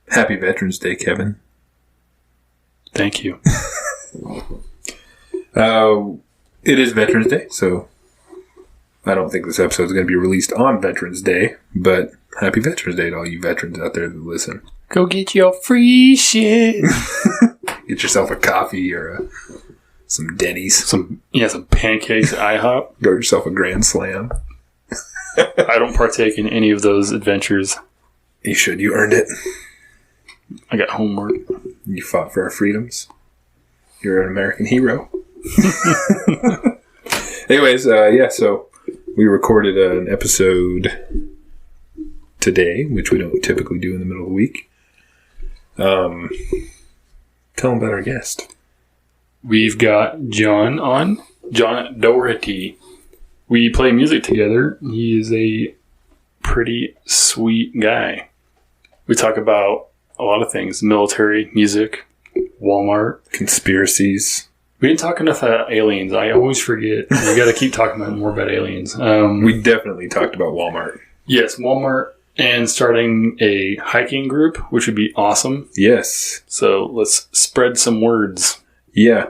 Happy Veterans Day, Kevin. Thank you. It is Veterans Day, so I don't think this episode is going to be released on Veterans Day, but happy Veterans Day to all you veterans out there that listen. Go get your free shit. Get yourself a coffee or some Denny's. Some pancakes at IHOP. Go yourself a Grand Slam. I don't partake in any of those adventures. You should. You earned it. I got homework. You fought for our freedoms. You're an American hero. Anyways, so we recorded an episode today, which we don't typically do in the middle of the week. Tell them about our guest. We've got John on. John Doherty. We play music together. He is a pretty sweet guy. We talk about a lot of things. Military, music, Walmart. Conspiracies. We didn't talk enough about aliens. I always forget. We got to keep talking more about aliens. We definitely talked about Walmart. Yes, Walmart and starting a hiking group, which would be awesome. Yes. So let's spread some words. Yeah.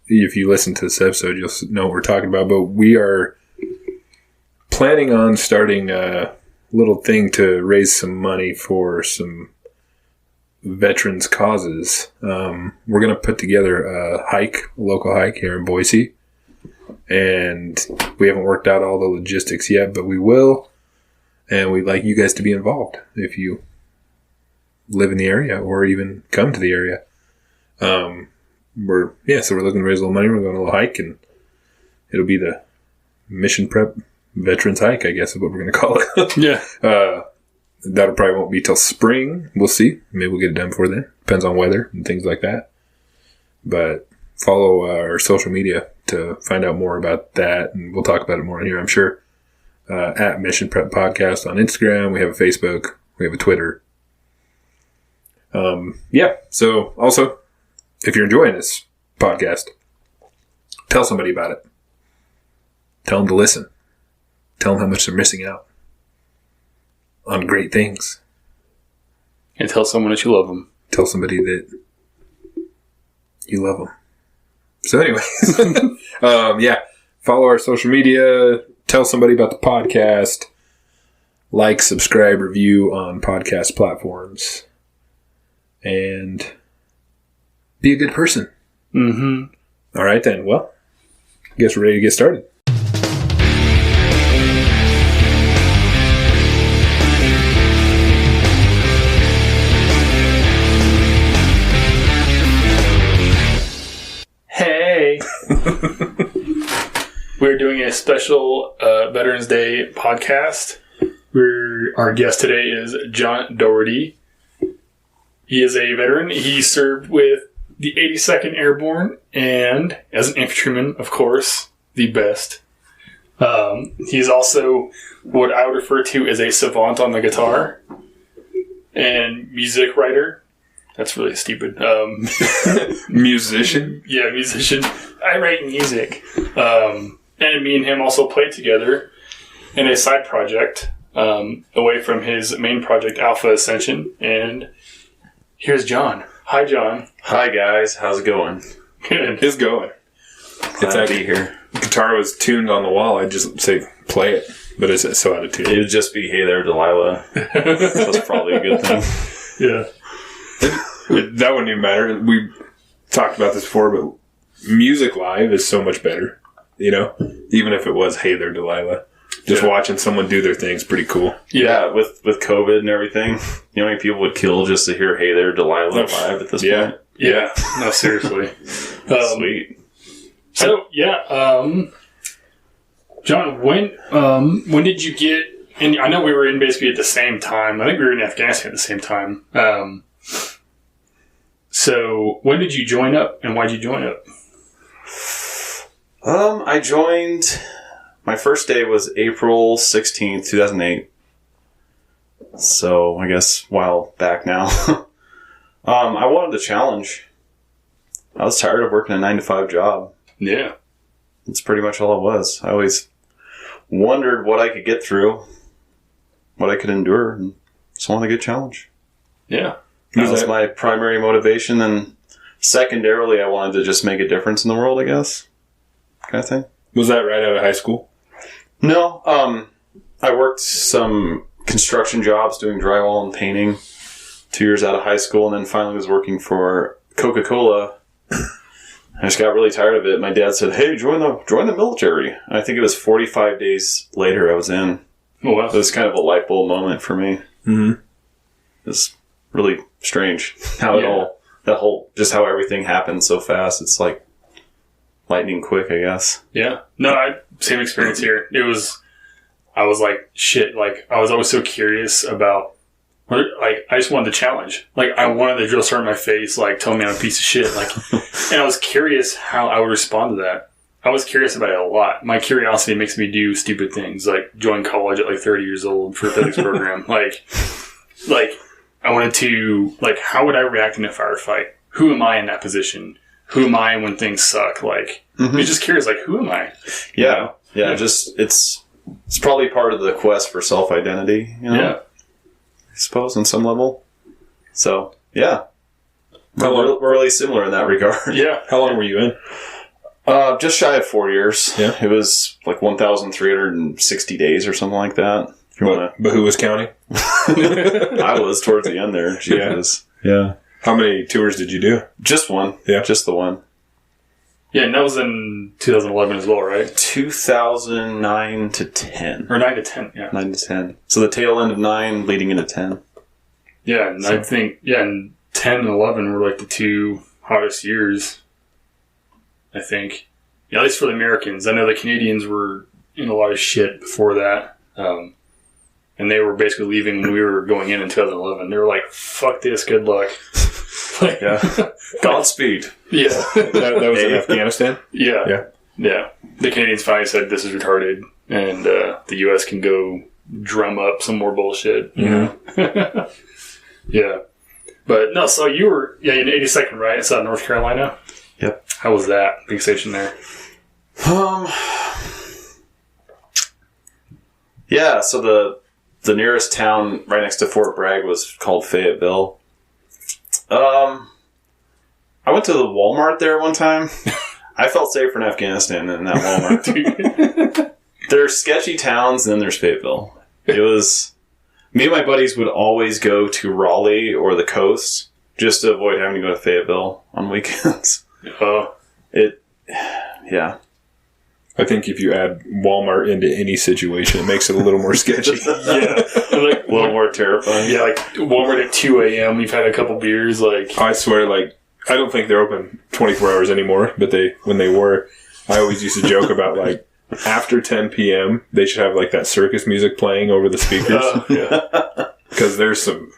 If you listen to this episode, you'll know what we're talking about. But we are planning on starting a little thing to raise some money for some veterans causes. We're going to put together a local hike here in Boise, and we haven't worked out all the logistics yet, but we will, and we'd like you guys to be involved if you live in the area or even come to the area. So we're looking to raise a little money. We're going on a little hike, and it'll be the Mission Prep Veterans Hike, I guess is what we're going to call it. Yeah. That'll probably won't be till spring. We'll see. Maybe we'll get it done before then. Depends on weather and things like that. But follow our social media to find out more about that. And we'll talk about it more in here, I'm sure. At Mission Prep Podcast on Instagram. We have a Facebook. We have a Twitter. So also, if you're enjoying this podcast, tell somebody about it. Tell them to listen. Tell them how much they're missing out on great things. And tell someone that you love them. Tell somebody that you love them. So anyways, follow our social media. Tell somebody about the podcast. Like, subscribe, review on podcast platforms. And be a good person. Mm-hmm. All right then. Well, I guess we're ready to get started. Hey! We're doing a special Veterans Day podcast. Our guest today is John Doherty. He is a veteran. He served with the 82nd Airborne and as an infantryman, of course, the best. He's also what I would refer to as a savant on the guitar and music writer. That's really stupid. Musician? Yeah, musician. I write music. And me and him also played together in a side project away from his main project, Alpha Ascension. And here's John. Hi, John. Hi, guys. How's it going? Good. It's going. Glad to be here. The guitar was tuned on the wall. I'd just say, play it. But it's so out of tune. It would just be, hey there, Delilah. That's probably a good thing. Yeah. That wouldn't even matter. We talked about this before, but music live is so much better. You know? Even if it was, hey there, Delilah. Just watching someone do their thing is pretty cool. Yeah, with COVID and everything, you know how many people would kill just to hear hey there, Delilah live at this point? Yeah. No, seriously. Sweet. So, John, when did you get... And I know we were in basically at the same time. I think we were in Afghanistan at the same time. So, when did you join up, and why did you join up? I joined... My first day was April 16th, 2008. So, I guess a while back now. I wanted a challenge. I was tired of working a 9-to-5 job. Yeah. That's pretty much all it was. I always wondered what I could get through, what I could endure, and just wanted a good challenge. Yeah. That was my primary motivation. And secondarily, I wanted to just make a difference in the world, I guess. Kind of thing. Was that right out of high school? No. I worked some construction jobs doing drywall and painting 2 years out of high school, and then finally was working for Coca-Cola. I just got really tired of it. My dad said, "Hey, join the military." And I think it was 45 days later I was in. Oh, wow. It was kind of a light bulb moment for me. Mm-hmm. It was really strange how just how everything happened so fast. It's like lightning quick, I guess. Yeah. No, same experience here. I was like, shit, like, I was always so curious about, like, I just wanted the challenge. Like, I wanted the drill start in my face, like, tell me I'm a piece of shit. Like, and I was curious how I would respond to that. I was curious about it a lot. My curiosity makes me do stupid things, like join college at like 30 years old for a physics program. Like, I wanted to, like, how would I react in a firefight? Who am I in that position? Who am I when things suck? Like, I'm just curious, like, who am I? Yeah. You know? Yeah, just, it's probably part of the quest for self-identity, you know? Yeah. I suppose, on some level. So, yeah. We're really similar in that regard. Yeah. How long were you in? Just shy of 4 years. Yeah. It was like 1,360 days or something like that. But who was counting? I was towards the end there. Jesus. Yeah. How many tours did you do? Just one. Yeah. Just the one. Yeah, and that was in 2011 as well, right? 2009 to 10. Or 9 to 10, yeah. 9 to 10. So the tail end of 9 leading into 10. Yeah, and I think, and 10 and 11 were like the two hottest years, I think. Yeah, at least for the Americans. I know the Canadians were in a lot of shit before that. And they were basically leaving when we were going in 2011. They were like, fuck this, good luck. Like, yeah. Godspeed. Yeah. that was in Afghanistan? Yeah. The Canadians finally said, this is retarded, and the U.S. can go drum up some more bullshit. You know? Yeah. But, no, so you were in 82nd, right? It's out of North Carolina? Yep. How was that? Big station there. Yeah, so the nearest town right next to Fort Bragg was called Fayetteville. I went to the Walmart there one time. I felt safer in Afghanistan than that Walmart. There's sketchy towns, and then there's Fayetteville. It was... Me and my buddies would always go to Raleigh or the coast just to avoid having to go to Fayetteville on weekends. Yeah. I think if you add Walmart into any situation, it makes it a little more sketchy. Yeah. Like, a little more terrifying. Yeah, like Walmart at 2 a.m., you've had a couple beers, like... I swear, like, I don't think they're open 24 hours anymore, but when they were, I always used to joke about, like, after 10 p.m., they should have, like, that circus music playing over the speakers. Yeah. Because there's some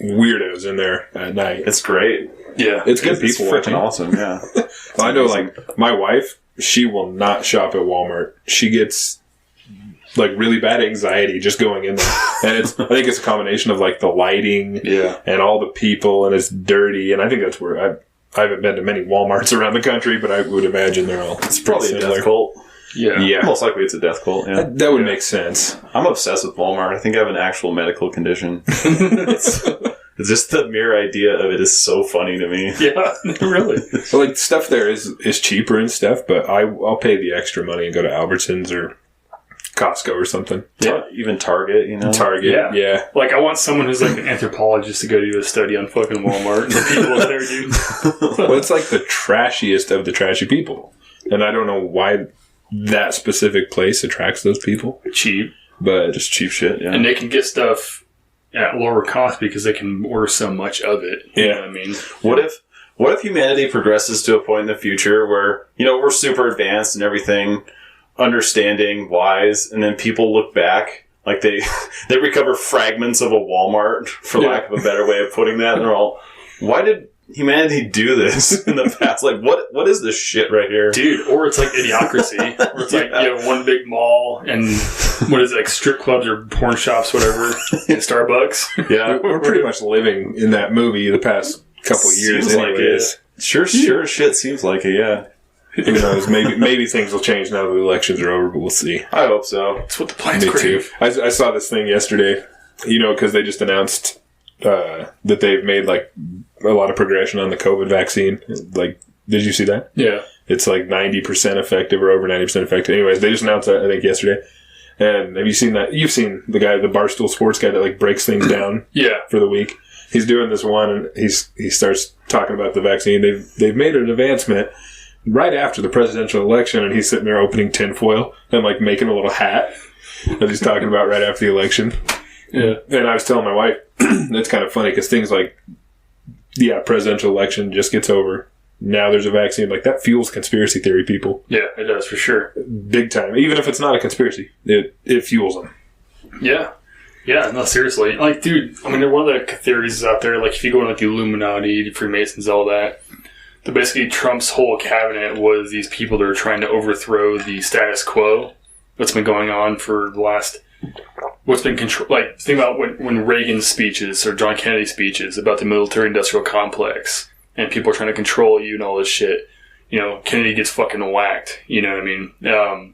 weirdos in there at night. It's great. Yeah. It's good people. It's freaking awesome, yeah. I know, like, my wife, she will not shop at Walmart. She gets, like, really bad anxiety just going in there. And I think it's a combination of, like, the lighting and all the people, and it's dirty. And I think that's where I haven't been to many Walmarts around the country, but I would imagine they're all It's probably similar. a death cult. Yeah. Most likely it's a death cult, yeah. That would make sense. I'm obsessed with Walmart. I think I have an actual medical condition. It's just the mere idea of it is so funny to me. Yeah, really. Well, like, stuff there is cheaper and stuff, but I'll pay the extra money and go to Albertsons or Costco or something. Yeah, even Target, you know? Target, yeah. Like, I want someone who's like an anthropologist to go do a study on fucking Walmart and the people there, dude. Well, it's like the trashiest of the trashy people. And I don't know why that specific place attracts those people. Cheap. But just cheap shit, yeah. And they can get stuff at lower cost because they can order so much of it. You know what I mean? What if humanity progresses to a point in the future where, you know, we're super advanced and everything, understanding, wise, and then people look back, like they recover fragments of a Walmart, for lack of a better way of putting that, and they're all, why did humanity do this in the past? Like, what is this shit right here? Dude, or it's like Idiocracy, where it's like you have one big mall and what is it, like strip clubs or porn shops, whatever, and Starbucks. Yeah. we're pretty much living in that movie the past couple of years Seems anyways. Like it. Sure shit seems like it, yeah. Who knows? Maybe things will change now that the elections are over, but we'll see. I hope so. That's what the plans Me too. crave. I saw this thing yesterday, you know, because they just announced that they've made like a lot of progression on the COVID vaccine. Like, did you see that? Yeah. It's like 90% effective or over 90% effective. Anyways, they just announced that, I think, yesterday. And have you seen that? You've seen the guy, the Barstool Sports guy that like breaks things down for the week. He's doing this one, and he starts talking about the vaccine. They've made an advancement right after the presidential election, and he's sitting there opening tinfoil and like making a little hat that he's talking about right after the election. Yeah. And I was telling my wife, that's kind of funny because things like, presidential election just gets over. Now there's a vaccine. Like, that fuels conspiracy theory people. Yeah, it does, for sure. Big time. Even if it's not a conspiracy, it fuels them. Yeah. Yeah, no, seriously. Like, dude, I mean, one of the theories out there, like, if you go into like, the Illuminati, the Freemasons, all that, basically Trump's whole cabinet was these people that are trying to overthrow the status quo that's been going on for the last... What's been control? Like, think about when Reagan's speeches or John Kennedy's speeches about the military-industrial complex, and people are trying to control you and all this shit. You know, Kennedy gets fucking whacked. You know what I mean?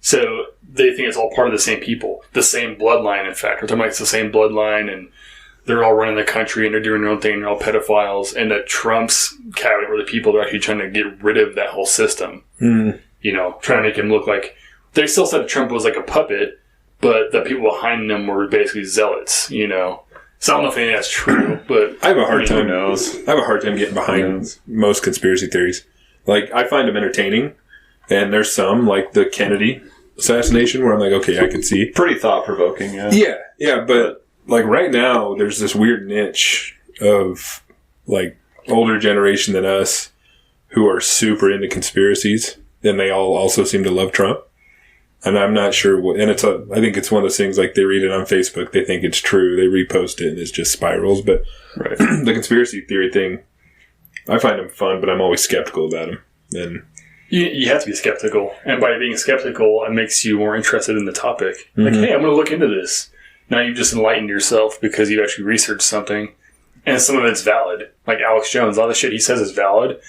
So they think it's all part of the same people, the same bloodline. In fact, we're talking about it's the same bloodline, and they're all running the country and they're doing their own thing. And they're all pedophiles, and that Trump's cabinet were the people that are actually trying to get rid of that whole system. You know, trying to make him look like they still said Trump was like a puppet. But the people behind them were basically zealots, you know. So I don't know if any of that's true, but... I have a hard time getting behind most conspiracy theories. Like, I find them entertaining, and there's some, like the Kennedy assassination, where I'm like, okay, I can see. Pretty thought-provoking, yeah. Yeah, but, like, right now, there's this weird niche of, like, older generation than us who are super into conspiracies, and they all also seem to love Trump. And I'm not sure what, and I think it's one of those things like they read it on Facebook, they think it's true, they repost it, and it just spirals. But the conspiracy theory thing, I find them fun, but I'm always skeptical about them. And you have to be skeptical. And by being skeptical, it makes you more interested in the topic. Like, hey, I'm going to look into this. Now you've just enlightened yourself because you've actually researched something. And some of it's valid. Like Alex Jones, all the shit he says is valid.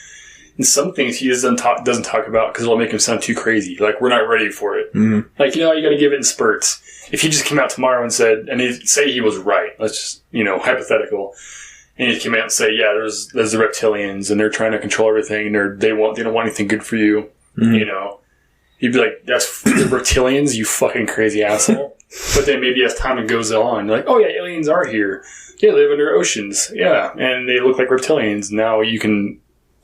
And some things he doesn't talk about because it'll make him sound too crazy. Like, we're not ready for it. Like, you know, you got to give it in spurts. If he just came out tomorrow and said, and he'd say he was right, let's just, you know, hypothetical, and he came out and say, yeah, there's the reptilians, and they're trying to control everything, and they don't want anything good for you, you know, he'd be like, that's the reptilians, you fucking crazy asshole. But then maybe as time goes on, you're like, oh yeah, aliens are here. Yeah, they live under oceans. Yeah, and they look like reptilians. Now you can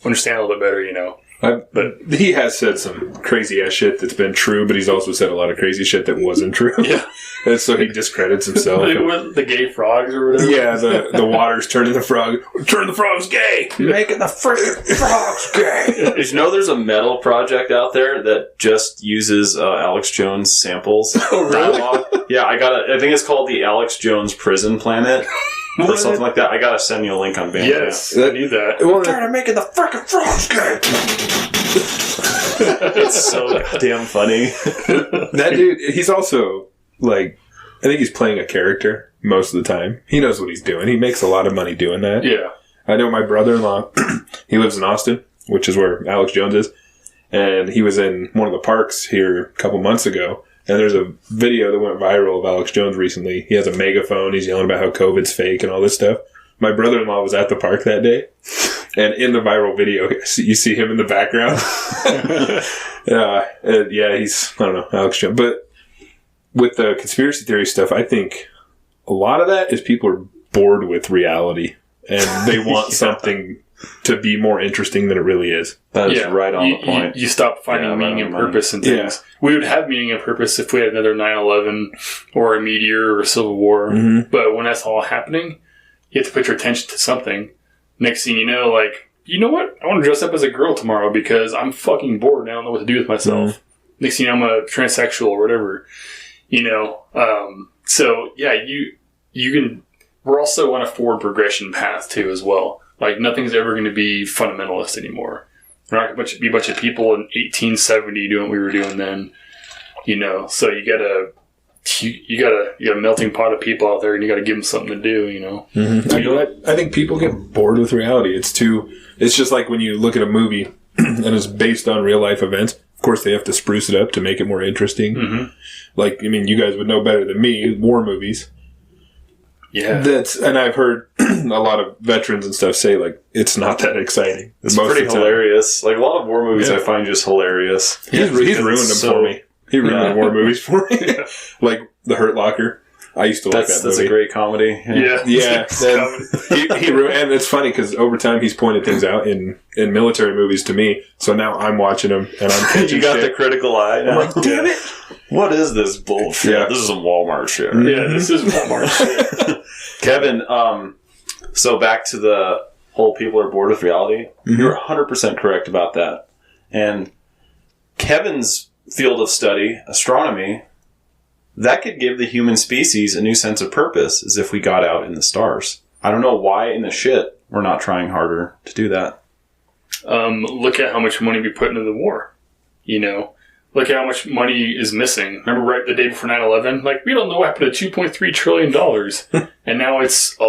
understand a little bit better, you know. But he has said some crazy ass shit that's been true, but he's also said a lot of crazy shit that wasn't true. Yeah. And so he discredits himself. The gay frogs or whatever. Yeah, the water's turning the frog. Turn the frogs gay. You're making the freaking frogs gay. Did you know there's a metal project out there that just uses Alex Jones samples? Oh, really? Dialogue? Yeah, I think it's called the Alex Jones Prison Planet. Or something like that. I gotta send you a link on Bandcamp. Yes, I need that. I'm tired of making the frickin' frogs gay. It's so damn funny. That dude, he's also, like, I think he's playing a character most of the time. He knows what he's doing. He makes a lot of money doing that. Yeah. I know my brother-in-law, he lives in Austin, which is where Alex Jones is, and he was in one of the parks here a couple months ago. And there's a video that went viral of Alex Jones recently. He has a megaphone. He's yelling about how COVID's fake and all this stuff. My brother-in-law was at the park that day. And in the viral video, you see him in the background. Yeah, he's, I don't know, Alex Jones. But with the conspiracy theory stuff, I think a lot of that is people are bored with reality. And they want something to be more interesting than it really is. That is right on the point. You stop finding meaning and purpose in things. Yeah. We would have meaning and purpose if we had another 9/11 or a meteor or a civil war. But when that's all happening, you have to put your attention to something. Next thing you know, like, you know what? I want to dress up as a girl tomorrow because I'm fucking bored and I don't know what to do with myself. Next thing you know, I'm a transsexual or whatever. You know? So, yeah, you can... We're also on a forward progression path, too, as well. Like, nothing's ever going to be fundamentalist anymore. We're not going to be a bunch of people in 1870 doing what we were doing then, you know. So you got a melting pot of people out there, and you got to give them something to do, you know. I think people get bored with reality. It's just like when you look at a movie and it's based on real life events. Of course, they have to spruce it up to make it more interesting. Like, I mean, you guys would know better than me. War movies. Yeah. And I've heard a lot of veterans and stuff say, like, it's not that exciting. It's pretty hilarious. Like, a lot of war movies Yeah. I find just hilarious. He's ruined them for me. He ruined war movies for me. Like, The Hurt Locker. I used to like that movie. That's a great comedy. Yeah. He ruined, and it's funny because over time he's pointed things out in military movies to me. So now I'm watching them and I'm catching You got shit. the critical eye. I'm like, damn it! What is this bullshit? Yeah. This is some Walmart shit. Yeah, this is Walmart shit. Kevin, so back to the whole people are bored with reality. Mm-hmm. You're 100% correct about that. And Kevin's field of study, astronomy, that could give the human species a new sense of purpose as if we got out in the stars. I don't know why in the shit we're not trying harder to do that. Look at how much money we put into the war. You know, look at how much money is missing. Remember, right the day before 9/11, like we don't know what happened to $2.3 trillion, and now it's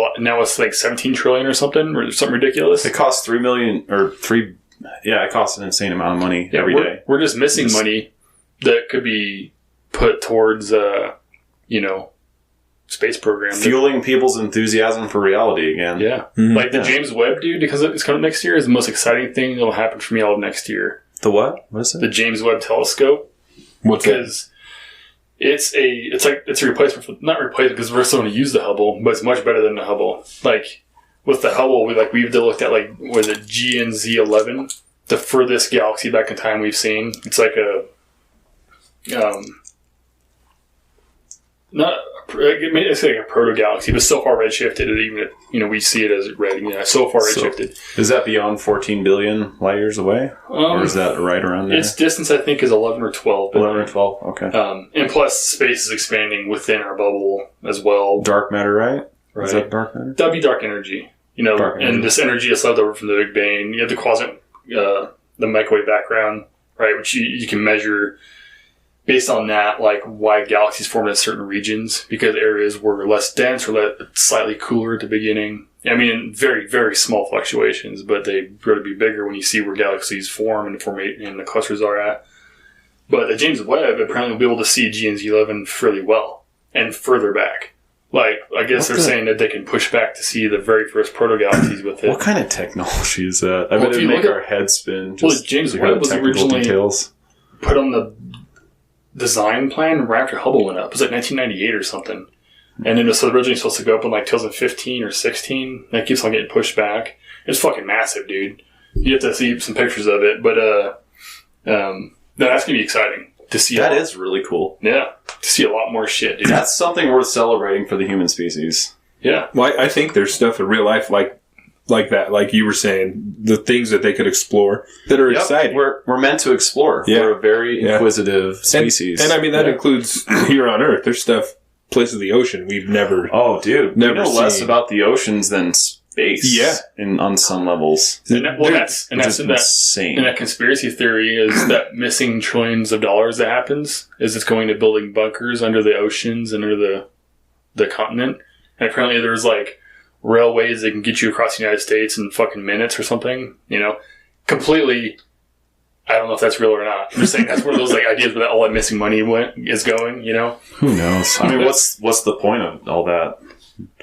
like 17 trillion or something ridiculous. It costs $3 million or $3. Yeah, it costs an insane amount of money every day. We're just missing money that could be put towards, space program. Fueling people's enthusiasm for reality again. Yeah. Mm-hmm. Like the James Webb, dude, because it's coming next year, is the most exciting thing that will happen for me all of next year. The what? What is it? The James Webb Telescope. What's that? Because it's a replacement for, not replacement because we're still going to use the Hubble, but it's much better than the Hubble. Like with the Hubble, we've looked at was it GNZ11, the furthest galaxy back in time we've seen. It's like it's like a proto-galaxy, but so far redshifted that even, we see it as red. So far redshifted. Is that beyond 14 billion light years away? Or is that right around there? Its distance, I think, is 11 or 12. 11 or 12? Okay. And plus, space is expanding within our bubble as well. Dark matter, right? Right. Is that dark matter? That'd be dark energy. Dark energy. And this energy is left over from the Big Bang. You have the the microwave background, right, which you can measure based on that, like why galaxies form in certain regions, because areas were less dense or slightly cooler at the beginning. I mean, very, very small fluctuations, but they grow to be bigger when you see where galaxies form and the clusters are at. But the James Webb apparently will be able to see GNZ11 fairly well and further back. Like, I guess they're saying that they can push back to see the very first proto-galaxies with it. What kind of technology is that? I bet it'd make our heads spin. Well, James Webb was originally put on the design plan right after Hubble went up. It was like 1998 or something. And then it was originally supposed to go up in like 2015 or 16. That keeps on getting pushed back. It's fucking massive, dude. You have to see some pictures of it. But that's going to be exciting to see. That is really cool. Yeah. To see a lot more shit, dude. That's something worth celebrating for the human species. Yeah. Well, I think there's stuff in real life like that, like you were saying, the things that they could explore that are exciting. We're meant to explore. Yeah. We're a very inquisitive species. And I mean, that includes here on Earth. There's stuff, places of the ocean we've never... Oh, dude. Never we know less seen. about the oceans than space. Yeah. On some levels. That's insane. And that conspiracy theory is that missing trillions of dollars that happens is it's going to building bunkers under the oceans and under the continent. And apparently there's like railways that can get you across the United States in fucking minutes or something. Completely. I don't know if that's real or not. I'm just saying that's one of those like ideas where all that missing money is going. Who knows? I mean, what's the point of all that?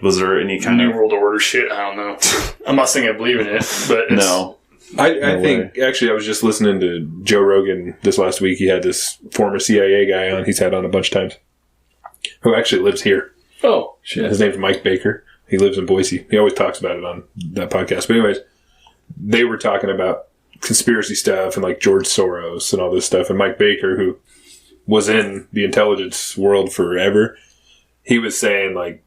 Was there any kind New of World Order shit? I don't know. I'm not saying I believe in it, but it's, no? I think, actually, I was just listening to Joe Rogan this last week. He had this former CIA guy on. He's had on a bunch of times. Who actually lives here. Oh, shit. His name's Mike Baker. He lives in Boise. He always talks about it on that podcast. But anyways, they were talking about conspiracy stuff and like George Soros and all this stuff. And Mike Baker, who was in the intelligence world forever, he was saying like,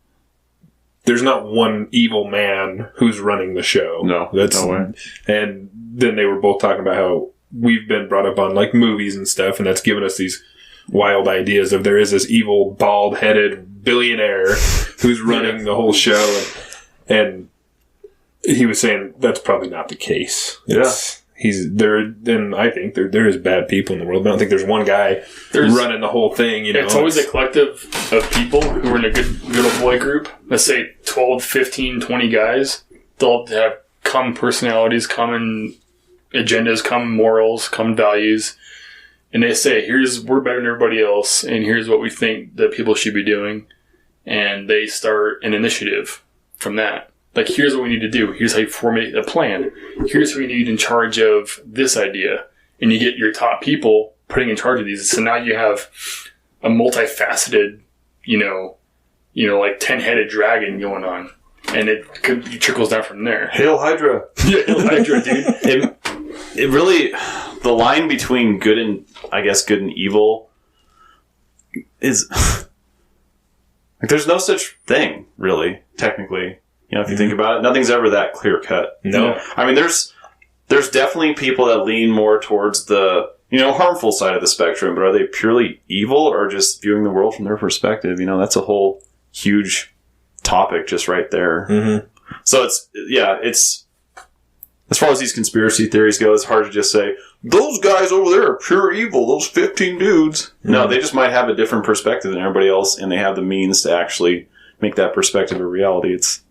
there's not one evil man who's running the show. No, that's no way. And then they were both talking about how we've been brought up on like movies and stuff, and that's given us these wild ideas of there is this evil, bald-headed billionaire who's running the whole show, and he was saying that's probably not the case. He's there, and I think there is bad people in the world, but I don't think there's one guy running the whole thing. It's always a collective of people who are in a good old boy group. Let's say 12, 15, 20 guys. They'll have common personalities, common agendas, common morals, common values. And they say, we're better than everybody else, and here's what we think that people should be doing. and they start an initiative from that. Like, here's what we need to do. Here's how you formulate a plan. Here's who we need in charge of this idea. And you get your top people putting in charge of these. So now you have a multifaceted, like 10-headed dragon going on. And it trickles down from there. Hail Hydra. Yeah, Hail Hydra, dude. It really, the line between good and evil is, like, there's no such thing, really, technically. If you think about it, nothing's ever that clear cut. No. I mean, there's definitely people that lean more towards the, harmful side of the spectrum, but are they purely evil or just viewing the world from their perspective? That's a whole huge topic just right there. Mm-hmm. So it's, as far as these conspiracy theories go, it's hard to just say, those guys over there are pure evil, those 15 dudes. Mm-hmm. No, they just might have a different perspective than everybody else, and they have the means to actually make that perspective a reality. It's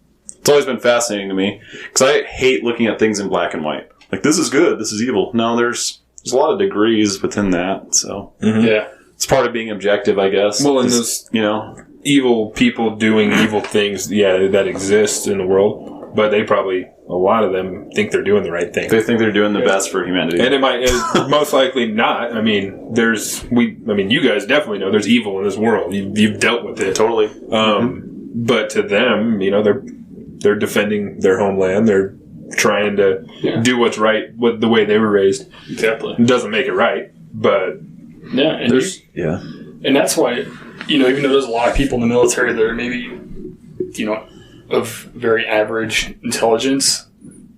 always been fascinating to me, because I hate looking at things in black and white. Like, this is good, this is evil. No, there's a lot of degrees within that, so. Mm-hmm. Yeah. It's part of being objective, I guess. Well, and those, evil people doing evil things, that exist in the world, but they probably, a lot of them think they're doing the right thing. They think they're doing the best for humanity. And it might, most likely not. I mean, you guys definitely know there's evil in this world. You've dealt with it. Totally. But to them, they're defending their homeland. They're trying to do what's right with the way they were raised. Exactly. It doesn't make it right, but and and that's why, even though there's a lot of people in the military that are maybe, of very average intelligence,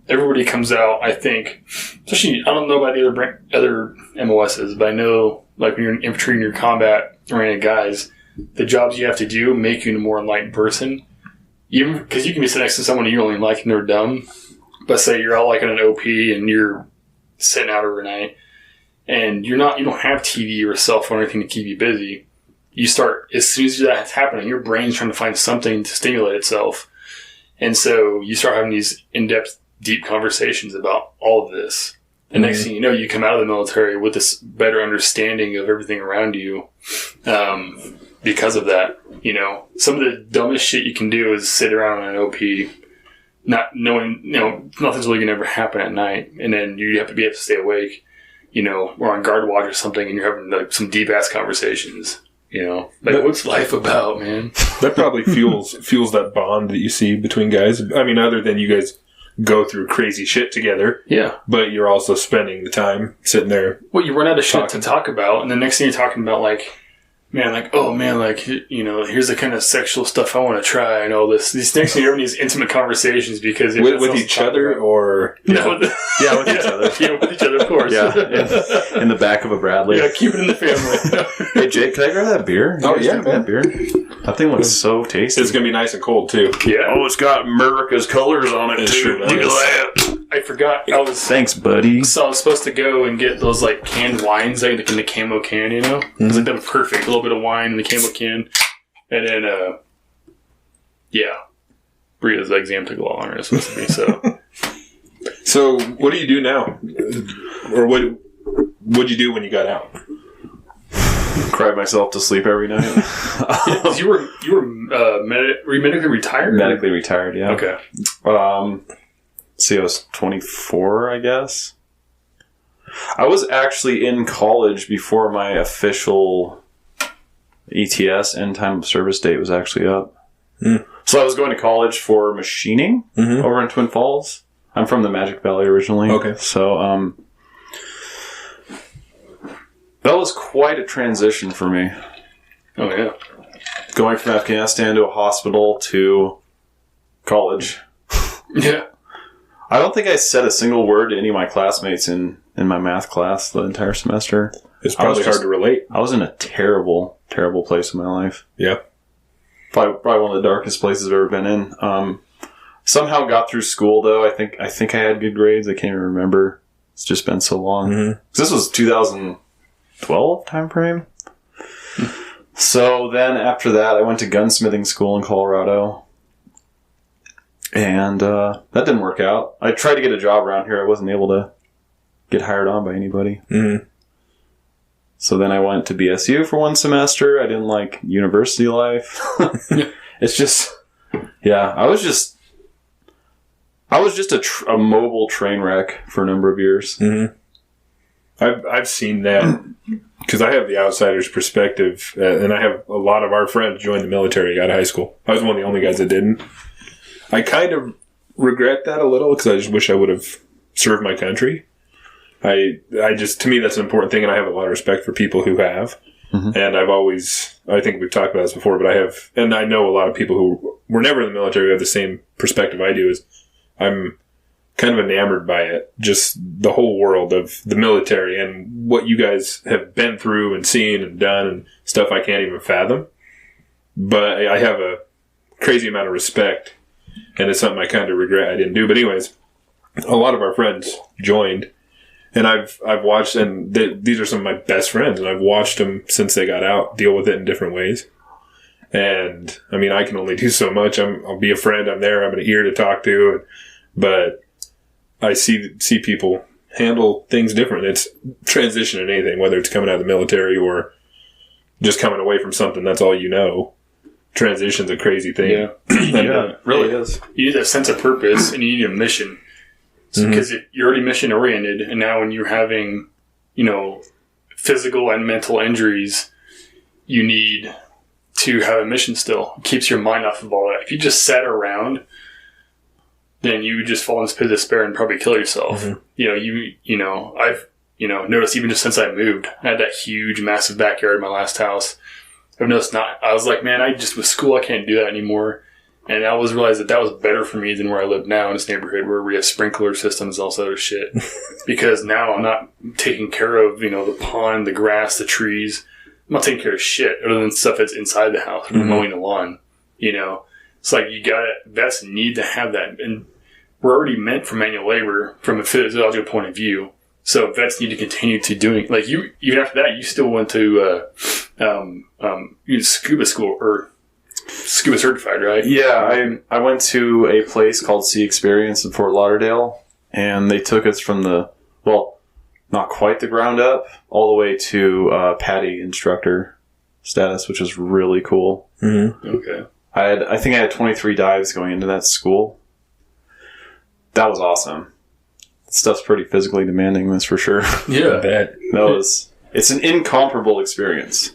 everybody comes out, I think, especially, I don't know about the other MOSs, but I know, like, when you're in infantry and you're combat-oriented guys, the jobs you have to do make you a more enlightened person. Even because you can be sitting next to someone you only like and they're dumb, but say you're out like in an OP and you're sitting out overnight, and you don't have TV or cell phone or anything to keep you busy. You start, as soon as that's happening, your brain's trying to find something to stimulate itself. And so you start having these in-depth, deep conversations about all of this. And next thing you know, you come out of the military with this better understanding of everything around you because of that. Some of the dumbest shit you can do is sit around on an OP not knowing, nothing's really going to ever happen at night. And then you have to be able to stay awake, or on guard watch or something, and you're having like some deep-ass conversations. What's life about, man? That probably fuels that bond that you see between guys. I mean, other than you guys go through crazy shit together. Yeah. But you're also spending the time sitting there. Well, you run out of shit to talk about, and the next thing you're talking about, here's the kind of sexual stuff I want to try and all this. These next thing you're having these intimate conversations because with each other or with each other. Yeah, with each other, of course. Yeah, in the back of a Bradley. Yeah, keep it in the family. Hey Jake, can I grab that beer? That beer. That thing looks so tasty. It's gonna be nice and cold too. Yeah. Oh, it's got America's colors on it too. Sure Look at that. I forgot. Thanks, buddy. So I was supposed to go and get those like canned wines in the camo can, It's like that perfect. A little bit of wine in the camo can, and then Bria's exam took a lot longer than it was supposed to be. So, so what do you do now, or what'd you do when you got out? Cried myself to sleep every night. you were medically retired? Medically retired, yeah. Okay. See, I was 24, I guess. I was actually in college before my official ETS, end time of service date, was actually up. So I was going to college for machining over in Twin Falls. I'm from the Magic Valley originally. Okay. So, that was quite a transition for me. Oh, yeah. Going from Afghanistan to a hospital to college. Yeah. I don't think I said a single word to any of my classmates in my math class the entire semester. It's probably hard to relate. I was in a terrible, terrible place in my life. Yeah. Probably one of the darkest places I've ever been in. Somehow got through school, though. I think I had good grades. I can't even remember. It's just been so long. This was 2012 time frame. So then after that, I went to gunsmithing school in Colorado. And that didn't work out. I tried to get a job around here. I wasn't able to get hired on by anybody. So then I went to BSU for one semester. I didn't like university life. It's just, yeah, I was just a mobile train wreck for a number of years. Mm-hmm. I've seen that because I have the outsider's perspective, and I have a lot of our friends joined the military out of high school. I was one of the only guys that didn't. I kind of regret that a little because I just wish I would have served my country. I just, to me, that's an important thing, and I have a lot of respect for people who have. Mm-hmm. And I think we've talked about this before, but I know a lot of people who were never in the military who have the same perspective I do. Is I'm kind of enamored by it, just the whole world of the military and what you guys have been through and seen and done and stuff I can't even fathom. But I have a crazy amount of respect, and it's something I kind of regret I didn't do. But anyways, a lot of our friends joined, and I've watched, and these are some of my best friends, and I've watched them since they got out deal with it in different ways. And I mean, I can only do so much. I'll be a friend. I'm there. I'm an ear to talk to, but I see people handle things different. It's transition in anything, whether it's coming out of the military or just coming away from something that's all you know. Transition's a crazy thing. Yeah, it really is. You need a sense of purpose and you need a mission. Because if you're already mission oriented, and now when you're having, physical and mental injuries, you need to have a mission still. It keeps your mind off of all that. If you just sat around, then you would just fall into pit of despair and probably kill yourself. Mm-hmm. I've noticed even just since I moved, I had that huge, massive backyard in my last house. I've noticed I was like, man, with school, I can't do that anymore. And I always realized that was better for me than where I live now in this neighborhood where we have sprinkler systems and all that other shit. Because now I'm not taking care of, the pond, the grass, the trees. I'm not taking care of shit other than stuff that's inside the house, mm-hmm. mowing the lawn. It's like vets need to have that. And we're already meant for manual labor from a physiological point of view. So vets need to continue to doing, like you, even after that, you still went to scuba school or scuba certified, right? Yeah, I went to a place called Sea Experience in Fort Lauderdale, and they took us from not quite the ground up, all the way to PADI instructor status, which was really cool. Mm-hmm. Okay. I think I had 23 dives going into that school. That was awesome. Stuff's pretty physically demanding, that's for sure. Yeah, I bet. It's an incomparable experience.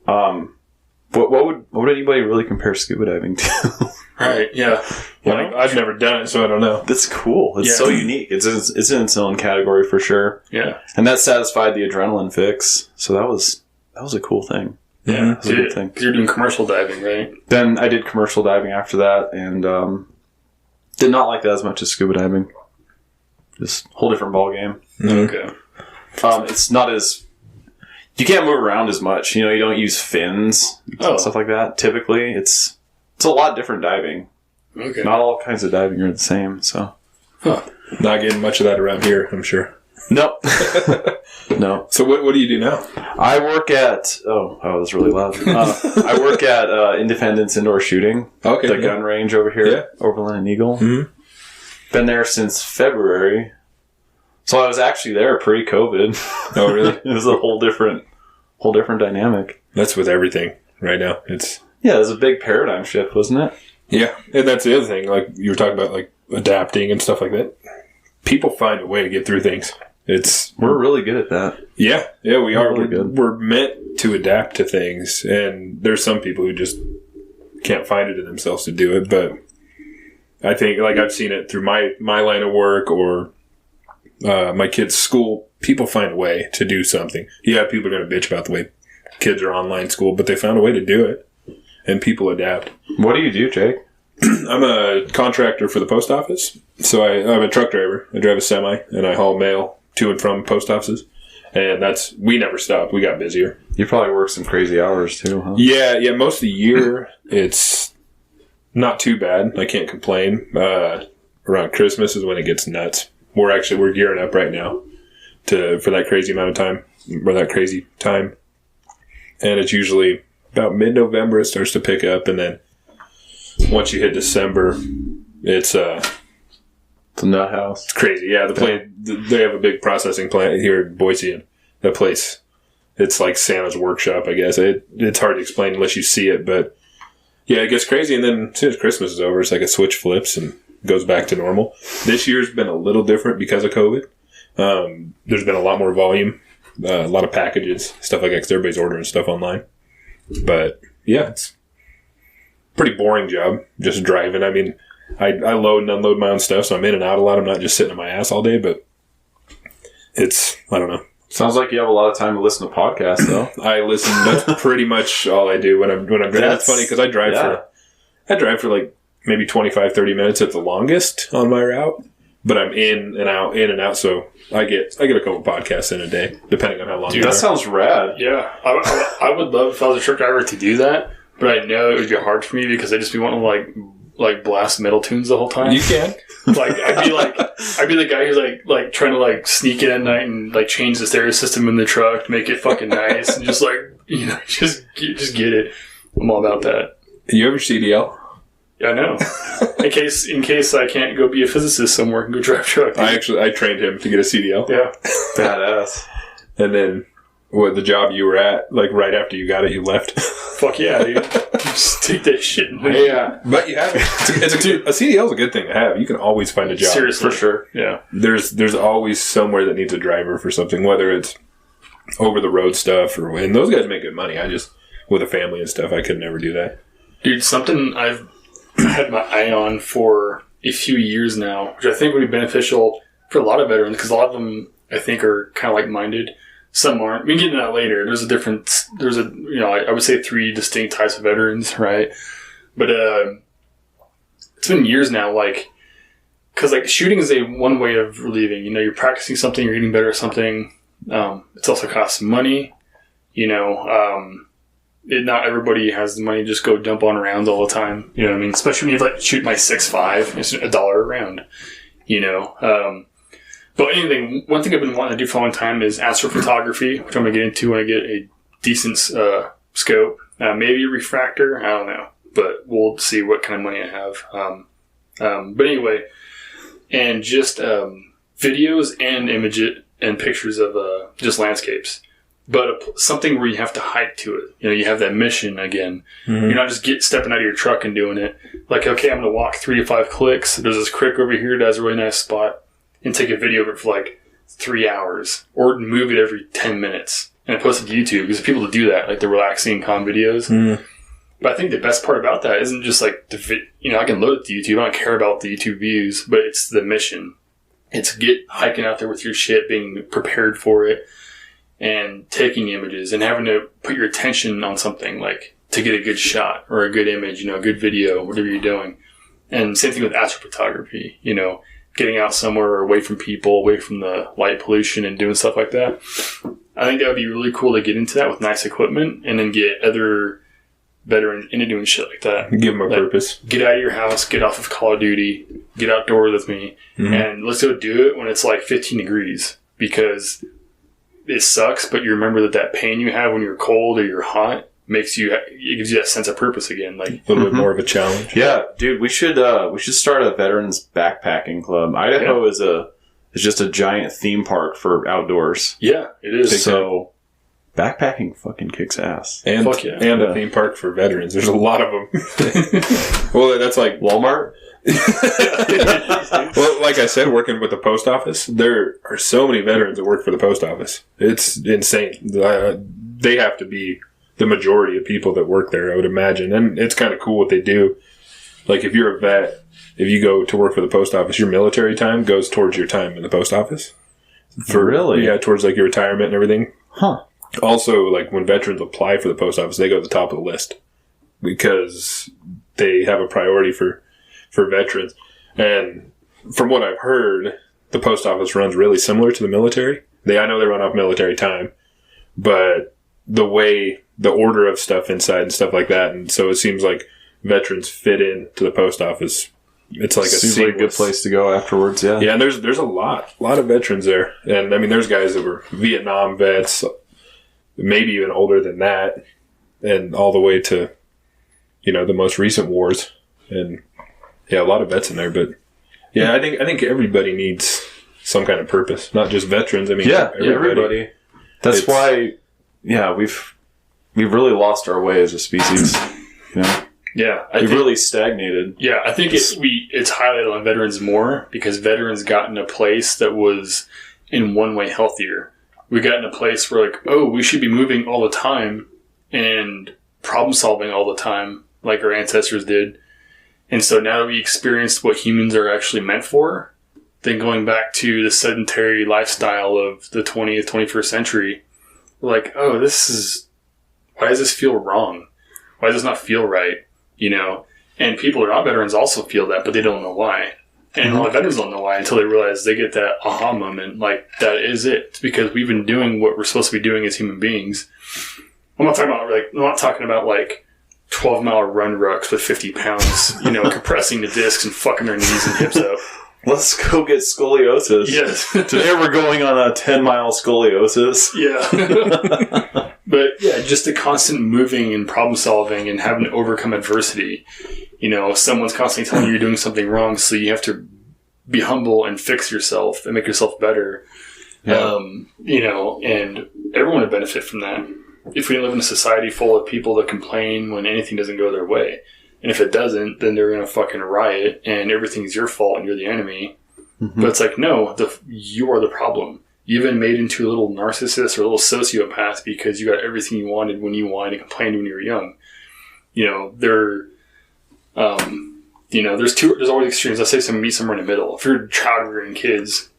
What would anybody really compare scuba diving to? Right, yeah. I've never done it, so I don't know. That's cool. It's so unique. It's in its own category for sure. Yeah. And that satisfied the adrenaline fix. So that was a cool thing. Yeah. It was a good thing. Because you're doing commercial diving, right? Then I did commercial diving after that, and did not like that as much as scuba diving. Just a whole different ball game. Okay. It's not as... You can't move around as much. You don't use fins and stuff like that. Typically, it's a lot different diving. Okay. Not all kinds of diving are the same, so... Huh. Not getting much of that around here, I'm sure. No. No. So what do you do now? I work at... Oh, that was really loud. I work at Independence Indoor Shooting. Okay. The gun range over here, Overland and Eagle. Mm-hmm. Been there since February. So I was actually there pre-COVID. Oh, really? It was a whole different dynamic. That's with everything right now. It was a big paradigm shift, wasn't it? Yeah, and that's the other thing. Like you were talking about, like adapting and stuff like that. People find a way to get through things. We're really good at that. Yeah, we are. Really good. We're meant to adapt to things, and there's some people who just can't find it in themselves to do it. But I think, like I've seen it through my line of work or my kids' school. People find a way to do something. Yeah, people are going to bitch about the way kids are online school, but they found a way to do it, and people adapt. What do you do, Jake? I'm a contractor for the post office. So I'm a truck driver. I drive a semi, and I haul mail to and from post offices. And we never stopped. We got busier. You probably work some crazy hours, too, huh? Yeah. Most of the year, it's not too bad. I can't complain. Around Christmas is when it gets nuts. We're gearing up right now for that crazy amount of time, or that crazy time. And it's usually about mid-November it starts to pick up, and then once you hit December, it's a nut house. It's crazy. Yeah, they have a big processing plant here in Boise, and that place, it's like Santa's workshop, I guess. It's hard to explain unless you see it, but Yeah, it gets crazy, and then as soon as Christmas is over, it's like a switch flips and goes back to normal. This year's been a little different because of COVID. There's been a lot more volume, a lot of packages, stuff like that, because everybody's ordering stuff online. But, yeah, it's a pretty boring job, just driving. I mean, I load and unload my own stuff, so I'm in and out a lot. I'm not just sitting on my ass all day, but it's, I don't know. Sounds like you have a lot of time to listen to podcasts, though. I listen. That's pretty much all I do when I'm driving. It's funny because I drive for like maybe 25, 30 minutes at the longest on my route, but I'm in and out. So I get a couple podcasts in a day, depending on how long. Dude, that sounds rad. Yeah, I would love if I was a truck driver to do that, but I know it would be hard for me because I'd just be wanting to like blast metal tunes the whole time. You can. I'd be the guy who's like trying to like sneak in at night and like change the stereo system in the truck to make it fucking nice and just like, you know, just get it. I'm all about that. You ever CDL? Yeah, I know. in case I can't go be a physicist somewhere and go drive truck. I trained him to get a CDL. Yeah. Badass. And then the job you were at, like right after you got it, you left. Fuck yeah, dude. Just take that shit. Yeah, but you have it. A CDL is a good thing to have. You can always find a job. Seriously. For sure. Yeah. There's always somewhere that needs a driver for something, whether it's over the road stuff and those guys make good money. I just, with a family and stuff, I could never do that. Dude, something I've had my eye on for a few years now, which I think would be beneficial for a lot of veterans, because a lot of them, I think, are kind of like-minded. Some aren't. We can get into that later. I would say 3 distinct types of veterans, right? But it's been years now, like, because like shooting is one way of relieving. You know, you're practicing something, you're getting better at something. It's also costs money. You know, not everybody has the money to just go dump on rounds all the time. You know what I mean? Especially when you like shoot my 6.5, it's $1 a round. You know. But anything, one thing I've been wanting to do for a long time is astrophotography, which I'm going to get into when I get a decent scope. Maybe a refractor, I don't know. But we'll see what kind of money I have. But anyway, and just videos and images and pictures of just landscapes. But something where you have to hike to it. You know, you have that mission again. Mm-hmm. You're not just stepping out of your truck and doing it. Like, okay, I'm going to walk 3 to 5 clicks. There's this creek over here that has a really nice spot. And take a video of it for like 3 hours, or move it every 10 minutes and post it to YouTube, because there's people to do that, like the relaxing, calm videos. Mm. But I think the best part about that isn't just like I can load it to YouTube. I don't care about the YouTube views, but it's the mission. It's hiking out there with your shit, being prepared for it, and taking images and having to put your attention on something like to get a good shot or a good image, you know, a good video, whatever you're doing. And same thing with astrophotography, you know. Getting out somewhere away from people, away from the light pollution and doing stuff like that. I think that would be really cool to get into that with nice equipment and then get other veterans into doing shit like that. Give them a purpose. Get out of your house, get off of Call of Duty, get outdoors with me, and let's go do it when it's like 15 degrees, because it sucks, but you remember that pain you have when you're cold or you're hot it gives you that sense of purpose again, like a little bit more of a challenge. Yeah, dude, we should start a veterans backpacking club. Idaho is just a giant theme park for outdoors. Yeah, it is. So backpacking fucking kicks ass. And a theme park for veterans. There's a lot of them. Well, that's like Walmart. Well, like I said, working with the post office, there are so many veterans that work for the post office. It's insane. They have to be the majority of people that work there, I would imagine. And it's kind of cool what they do. Like, if you're a vet, if you go to work for the post office, your military time goes towards your time in the post office. Really? Yeah, towards, like, your retirement and everything. Huh. Also, like, when veterans apply for the post office, they go to the top of the list because they have a priority for veterans. And from what I've heard, the post office runs really similar to the military. I know they run off military time, but the order of stuff inside and stuff like that, and so it seems like veterans fit in to the post office. It's like seems like a good place to go afterwards. Yeah, and there's a lot of veterans there, and I mean there's guys that were Vietnam vets, maybe even older than that, and all the way to the most recent wars, and yeah, a lot of vets in there. But yeah, I think everybody needs some kind of purpose, not just veterans. I mean, everybody. That's why. Yeah, we've really lost our way as a species. Yeah. We've really stagnated. Yeah, I think it's highlighted on veterans more because veterans got in a place that was in one way healthier. We got in a place where like, oh, we should be moving all the time and problem solving all the time like our ancestors did. And so now that we experienced what humans are actually meant for, then going back to the sedentary lifestyle of the 20th, 21st century, we're like, oh, why does this feel wrong? Why does this not feel right? You know? And people who are not veterans also feel that, but they don't know why. And a lot of veterans don't know why until they realize they get that aha moment. Like, that is it. It's because we've been doing what we're supposed to be doing as human beings. I'm not talking about 12-mile run rucks with 50 pounds, compressing the discs and fucking their knees and hips up. Let's go get scoliosis. Yes. Today we're going on a 10-mile scoliosis. Yeah. But yeah, just the constant moving and problem solving and having to overcome adversity. Someone's constantly telling you you're doing something wrong, so you have to be humble and fix yourself and make yourself better. Yeah. And everyone would benefit from that. If we live in a society full of people that complain when anything doesn't go their way. And if it doesn't, then they're going to fucking riot and everything's your fault and you're the enemy. Mm-hmm. But it's like, no, you are the problem. You've been made into a little narcissist or a little sociopath because you got everything you wanted when you wanted and complained when you were young. There's always extremes. Let's say meet somewhere in the middle. If you're child rearing kids,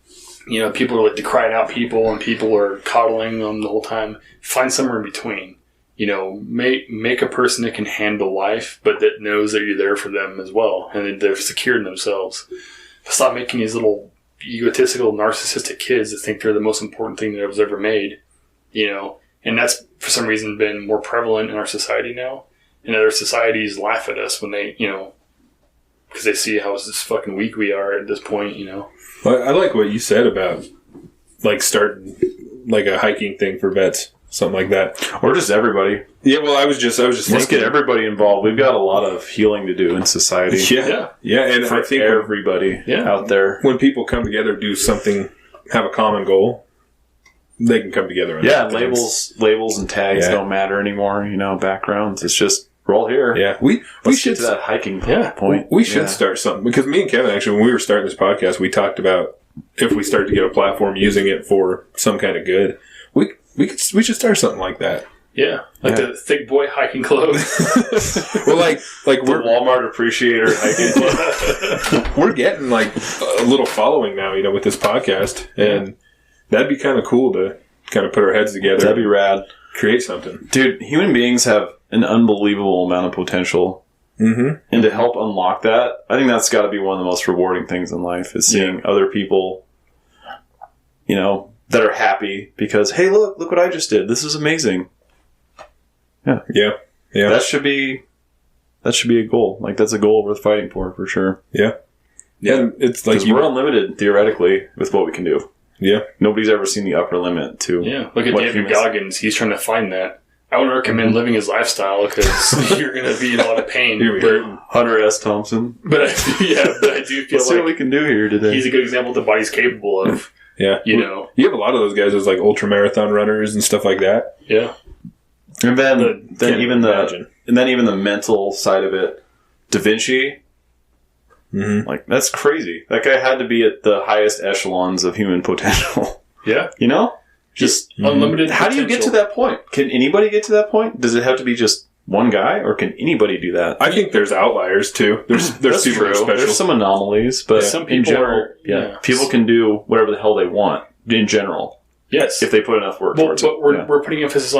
people are like the crying out people and people are coddling them the whole time. Find somewhere in between. Make a person that can handle life, but that knows that you're there for them as well, and that they're secure in themselves. Stop making these little egotistical, narcissistic kids that think they're the most important thing that was ever made, and that's for some reason been more prevalent in our society now. And other societies laugh at us when they, because they see how just fucking weak we are at this point, Well, I like what you said about starting a hiking thing for vets. Something like that. Or just everybody. Yeah, well, I was just Let's thinking. get everybody involved. We've got a lot of healing to do in society. Yeah. And For I think everybody out there. When people come together, do something, have a common goal, they can come together. Yeah, labels and tags don't matter anymore. Backgrounds. It's just, we're all here. Yeah, we should get to that hiking point. We should start something, because me and Kevin, actually, when we were starting this podcast, we talked about if we start to get a platform, using it for some kind of good. We should start something like that. Yeah, the Thick Boy Hiking Club. Well, we're Walmart Appreciator Hiking Club. We're getting a little following now, with this podcast, and that'd be kind of cool to kind of put our heads together. That'd be rad. Create something, dude. Human beings have an unbelievable amount of potential, and to help unlock that, I think that's got to be one of the most rewarding things in life is seeing other people, that are happy because, hey, look what I just did. This is amazing. Yeah. That should be a goal. That's a goal worth fighting for sure. Yeah. And it's we're unlimited theoretically with what we can do. Yeah. Nobody's ever seen the upper limit to. Yeah. Look at David Goggins. He's trying to find that. I would recommend living his lifestyle because you're going to be in a lot of pain. Hunter S. Thompson. But I do feel Let's see what we can do here today. He's a good example of what the body's capable of. Yeah. You have a lot of those guys as ultra marathon runners and stuff like that. Yeah. And then even the mental side of it. Da Vinci. Mm-hmm. That's crazy. That guy had to be at the highest echelons of human potential. Yeah. Just unlimited How do you get to that point? Can anybody get to that point? Does it have to be just one guy, or can anybody do that? I think there's outliers too. There's super special. There's some anomalies, but some people in general, people can do whatever the hell they want in general. Yes, if they put enough work towards it. But we're putting emphasis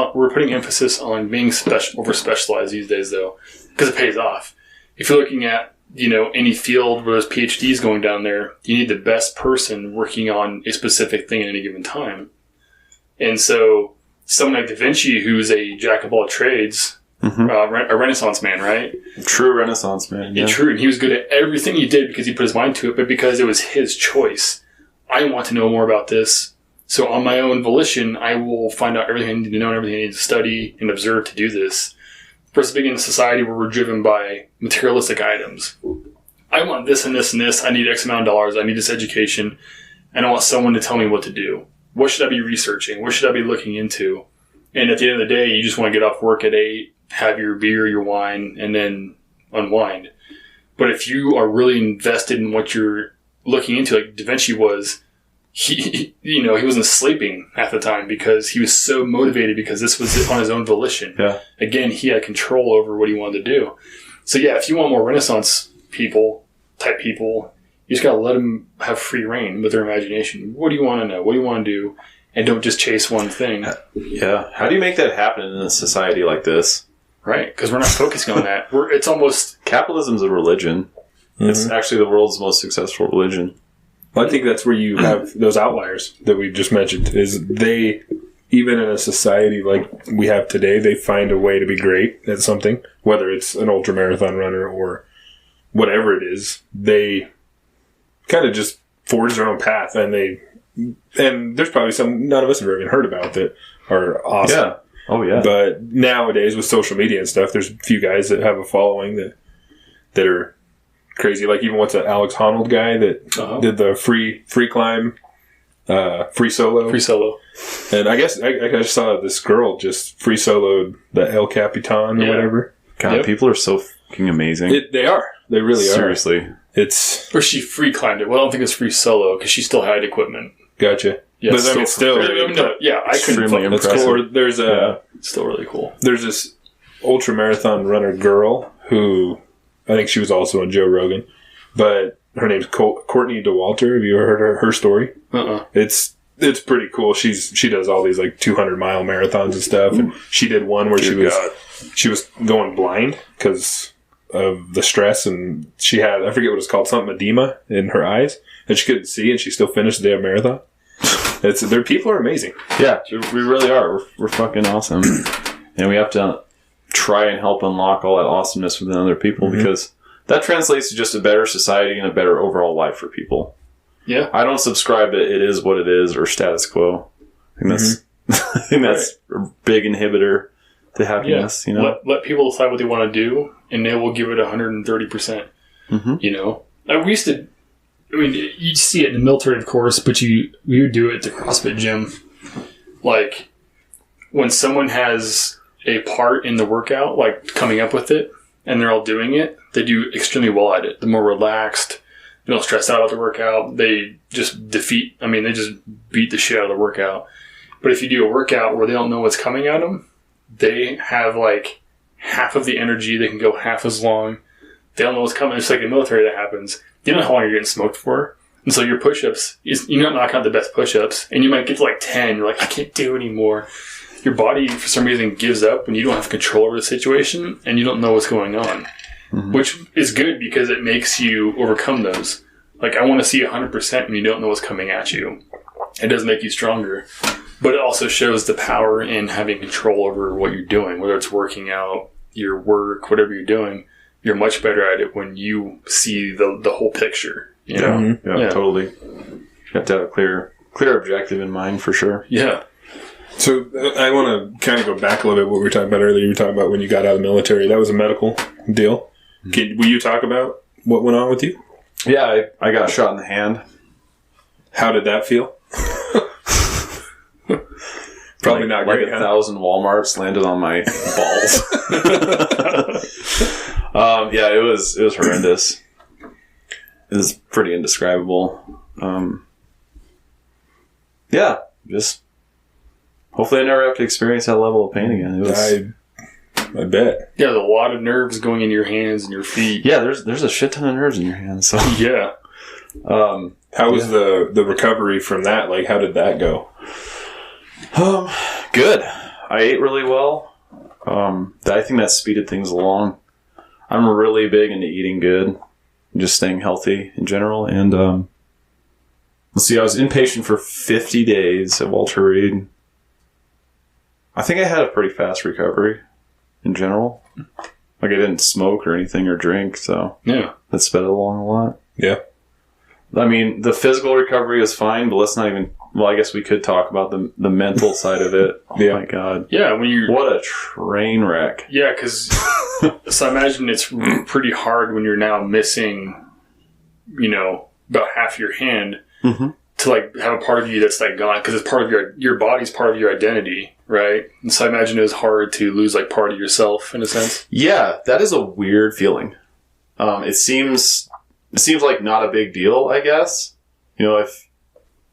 on being over specialized these days, though, because it pays off. If you're looking at any field where there's PhDs going down there, you need the best person working on a specific thing at any given time. And so, someone like Da Vinci, who's a jack of all trades. A Renaissance man, right? True Renaissance man. Yeah, true. And he was good at everything he did because he put his mind to it, but because it was his choice. I want to know more about this. So on my own volition, I will find out everything I need to know and everything I need to study and observe to do this. Versus being in a society where we're driven by materialistic items. I want this and this and this. I need X amount of dollars. I need this education. And I want someone to tell me what to do. What should I be researching? What should I be looking into? And at the end of the day, you just want to get off work at 8, have your beer, your wine, and then unwind. But if you are really invested in what you're looking into, like Da Vinci was, he wasn't sleeping half the time because he was so motivated because this was on his own volition. Yeah. Again, he had control over what he wanted to do. So yeah, if you want more Renaissance type people, you just got to let them have free reign with their imagination. What do you want to know? What do you want to do? And don't just chase one thing. Yeah. How do you make that happen in a society like this? Right, because we're not focusing on that. It's almost... Capitalism's a religion. Mm-hmm. It's actually the world's most successful religion. Well, I think that's where you have those outliers that we just mentioned, is they, even in a society like we have today, they find a way to be great at something, whether it's an ultramarathon runner or whatever it is. They kind of just forge their own path, and there's probably some none of us have even heard about that are awesome. Yeah. Oh, yeah. But nowadays with social media and stuff, there's a few guys that have a following that are crazy. Like even what's that Alex Honnold guy that did the free climb, free solo. Free solo. And I guess I just saw this girl just free soloed the El Capitan or whatever. God, people are so fucking amazing. They are. They really Seriously. are. Seriously. Or she free climbed it. Well, I don't think it's free solo because she still had equipment. Gotcha. Yeah, but I mean, still, I couldn't. That's cool. Or there's it's still really cool. There's this ultramarathon runner girl who I think she was also on Joe Rogan, but her name's Courtney DeWalter. Have you ever heard her story? It's pretty cool. She does all these like 200-mile marathons and stuff, and she did one where she was going blind because of the stress, and she had, I forget what it's called, something edema in her eyes, and she couldn't see, and she still finished the damn marathon. Their people are amazing. Yeah, we really are. We're fucking awesome. And we have to try and help unlock all that awesomeness within other people, because that translates to just a better society and a better overall life for people. Yeah. I don't subscribe to it is what it is or status quo. I think that's a big inhibitor to happiness. Yeah. Let people decide what they want to do, and they will give it 130%. You know? We used to... I mean, you see it in the military, of course, but we would do it at the CrossFit gym. Like, when someone has a part in the workout, like coming up with it, and they're all doing it, they do extremely well at it. They're more relaxed. They don't stress out about the workout. They just they just beat the shit out of the workout. But if you do a workout where they don't know what's coming at them, they have like half of the energy. They can go half as long. They don't know what's coming. It's like in the military that happens. You don't know how long you're getting smoked for. And so your push-ups, you're not knocking out the best push-ups. And you might get to like 10. You're like, I can't do anymore. Your body, for some reason, gives up when you don't have control over the situation and you don't know what's going on. Which is good because it makes you overcome those. Like, I want to see 100% when you don't know what's coming at you. It does make you stronger. But it also shows the power in having control over what you're doing. Whether it's working out, your work, whatever you're doing. You're much better at it when you see the whole picture. You know? Yeah, totally. You have to have a clear objective in mind for sure. Yeah. So I want to kind of go back a little bit what we were talking about earlier. You were talking about when you got out of the military. That was a medical deal. Will you talk about what went on with you? Yeah, I got shot in the hand. How did that feel? Probably not great. 1,000 Walmarts landed on my balls. Yeah, it was horrendous. It was pretty indescribable. Yeah, just hopefully I never have to experience that level of pain again. It was, I bet. Yeah, there's a lot of nerves going in your hands and your feet. Yeah, there's a shit ton of nerves in your hands. So yeah. How was the recovery from that? Like, how did that go? Good. I ate really well. I think that speeded things along. I'm really big into eating good and just staying healthy in general. And let's see, I was inpatient for 50 days at Walter Reed. I think I had a pretty fast recovery in general. Like, I didn't smoke or anything or drink, so that sped it along a lot. Yeah. I mean, the physical recovery is fine, but let's not even... Well, I guess we could talk about the mental side of it. Oh, my God. Yeah, what a train wreck. Yeah, because... so I imagine it's pretty hard when you're now missing, about half your hand to, like, have a part of you that's, like, gone. Because it's part of your body's part of your identity, right? And so I imagine it was hard to lose, like, part of yourself, in a sense. Yeah, that is a weird feeling. it seems like not a big deal, I guess. You know, if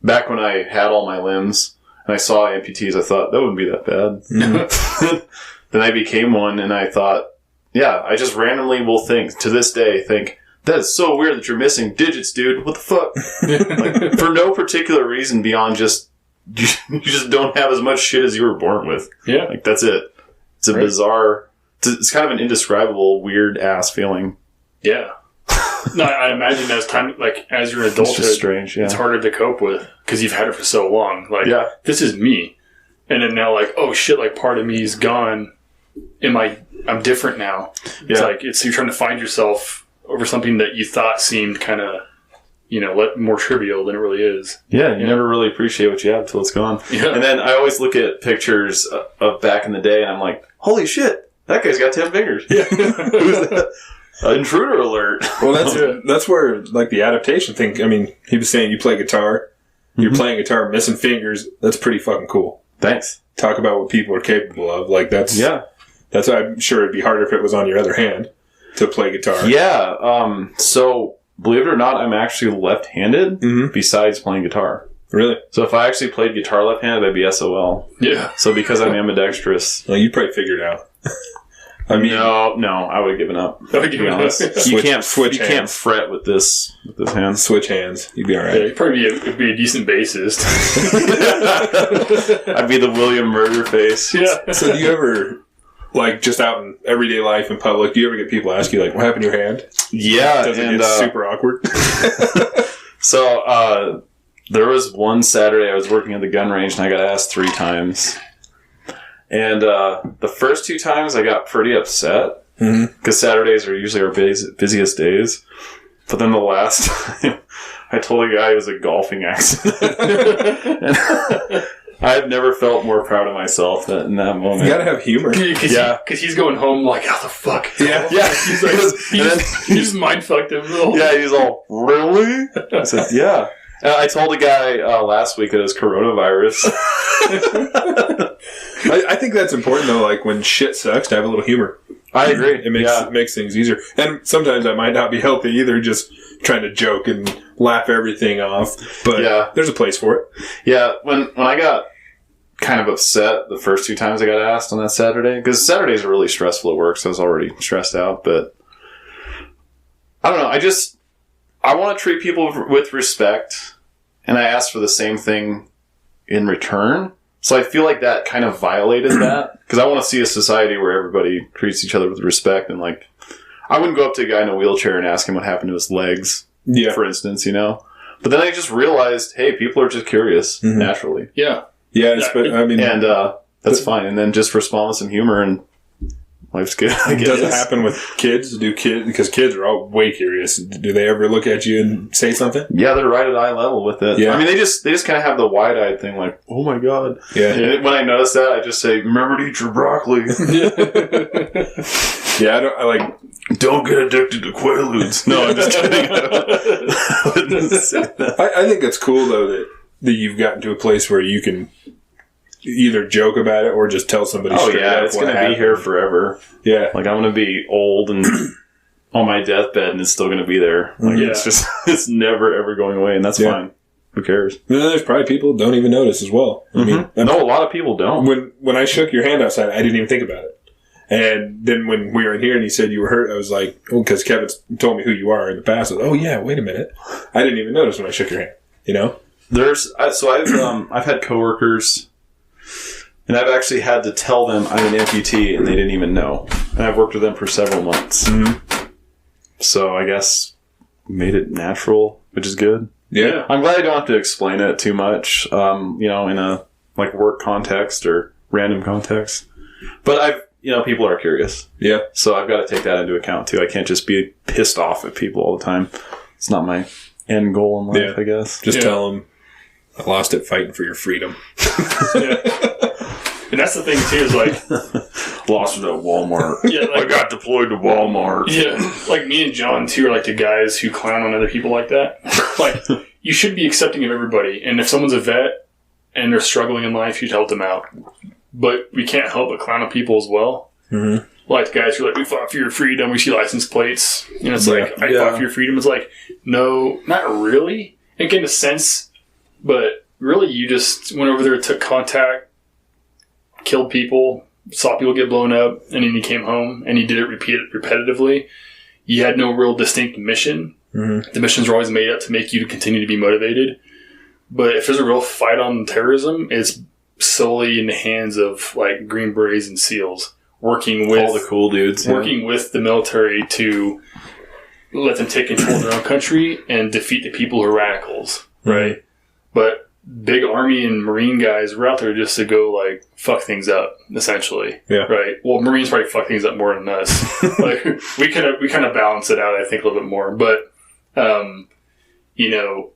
back when I had all my limbs and I saw amputees, I thought that wouldn't be that bad. Mm-hmm. Then I became one, and I thought, yeah, I just randomly will think to this day, that is so weird that you're missing digits, dude. What the fuck? Like, for no particular reason beyond just you just don't have as much shit as you were born with. Yeah, like that's it. It's a bizarre. It's kind of an indescribable, weird ass feeling. Yeah. No, I imagine as you're an adult, it's strange. Yeah. It's harder to cope with because you've had it for so long. Like, this is me, and then now, like, oh shit, like part of me is gone. I'm different now. It's like you're trying to find yourself over something that you thought seemed kind of, more trivial than it really is. Yeah, you never really appreciate what you have until it's gone. Yeah. And then I always look at pictures of back in the day, and I'm like, holy shit, that guy's got 10 fingers. Yeah. Who's that? Intruder alert. Well, that's where, like, the adaptation thing, I mean, he was saying you play guitar, you're playing guitar, missing fingers, that's pretty fucking cool. Thanks. Talk about what people are capable of. Like, that's why I'm sure it'd be harder if it was on your other hand to play guitar. Yeah. So, believe it or not, I'm actually left-handed besides playing guitar. Really? So if I actually played guitar left-handed, I'd be SOL. Yeah. So because I'm ambidextrous. Well, you'd probably figure it out. I mean, no, I would have given up. To be honest, you can't fret with this hand. Switch hands, you'd be all right. Yeah, you'd probably be a decent bassist. I'd be the William Murder face. Yeah. So do you ever, like, just out in everyday life in public, do you ever get people ask you, like, what happened to your hand? Yeah, does it get super awkward? So there was one Saturday I was working at the gun range and I got asked 3 times. And the first 2 times I got pretty upset because Saturdays are usually our busiest days. But then the last time I told a guy it was a golfing accident. And I've never felt more proud of myself than in that moment. You gotta have humor. Because he's going home like, how the fuck? Yeah. He's like, he just mind fucked him. Yeah, he's all, really? I said, yeah. I told a guy last week that it was coronavirus. I think that's important, though, like, when shit sucks, to have a little humor. I agree. It makes things easier. And sometimes I might not be healthy either, just trying to joke and laugh everything off. But there's a place for it. Yeah, when I got kind of upset the first 2 times I got asked on that Saturday, because Saturdays are really stressful at work, so I was already stressed out. But I don't know. I want to treat people with respect, and I asked for the same thing in return. So I feel like that kind of violated that, because I want to see a society where everybody treats each other with respect. And, like, I wouldn't go up to a guy in a wheelchair and ask him what happened to his legs, for instance, But then I just realized, hey, people are just curious naturally. Yeah. Yeah, and that's fine. And then just respond with some humor, and life's good. Does it happen with kids? Because kids are all way curious. Do they ever look at you and say something? Yeah, they're right at eye level with it. Yeah. I mean, they just kind of have the wide-eyed thing, like, oh my god. Yeah. And when I notice that, I just say, remember to eat your broccoli. Don't get addicted to Quaaludes. No, I'm just kidding. I wouldn't say that. I think it's cool, though, that you've gotten to a place where you can either joke about it or just tell somebody straight up. It's going to be here forever. Yeah. Like, I'm going to be old and on my deathbed, and it's still going to be there. Like, it's never, ever going away, and that's fine. Who cares? And then there's probably people who don't even notice as well. I mean, no, a lot of people don't. When I shook your hand outside, I didn't even think about it. And then when we were in here and he said you were hurt, I was like, because Kevin told me who you are in the past. I was, oh yeah, wait a minute. I didn't even notice when I shook your hand, I've had coworkers, and I've actually had to tell them I'm an amputee, and they didn't even know. And I've worked with them for several months. So I guess made it natural, which is good. Yeah. I'm glad I don't have to explain it too much, in a like work context or random context. But people are curious. Yeah. So I've got to take that into account too. I can't just be pissed off at people all the time. It's not my end goal in life, I guess. Just tell them, I lost it fighting for your freedom. And that's the thing too, is like, lost it at Walmart. Yeah, like, I got deployed to Walmart. Yeah, like me and John too are like the guys who clown on other people like that. Like, you should be accepting of everybody, and if someone's a vet and they're struggling in life, you'd help them out. But we can't help but clown on people as well. like guys who are like, we fought for your freedom, we see license plates. And it's like, I fought for your freedom. It's like, no, not really. It in a sense, but really you just went over there, took contact, killed people, saw people get blown up, and then you came home and you did it repetitively. You had no real distinct mission. Mm-hmm. The missions are always made up to make you to continue to be motivated. But if there's a real fight on terrorism, it's solely in the hands of like Green Berets and SEALs working with all the cool dudes, working with the military to let them take control of their own country and defeat the people who are radicals, right? Mm-hmm. But big Army and Marine guys were out there just to go like fuck things up, essentially. Yeah. Right. Well, Marines probably fuck things up more than us. Like we kind of balance it out, I think, a little bit more. But you know,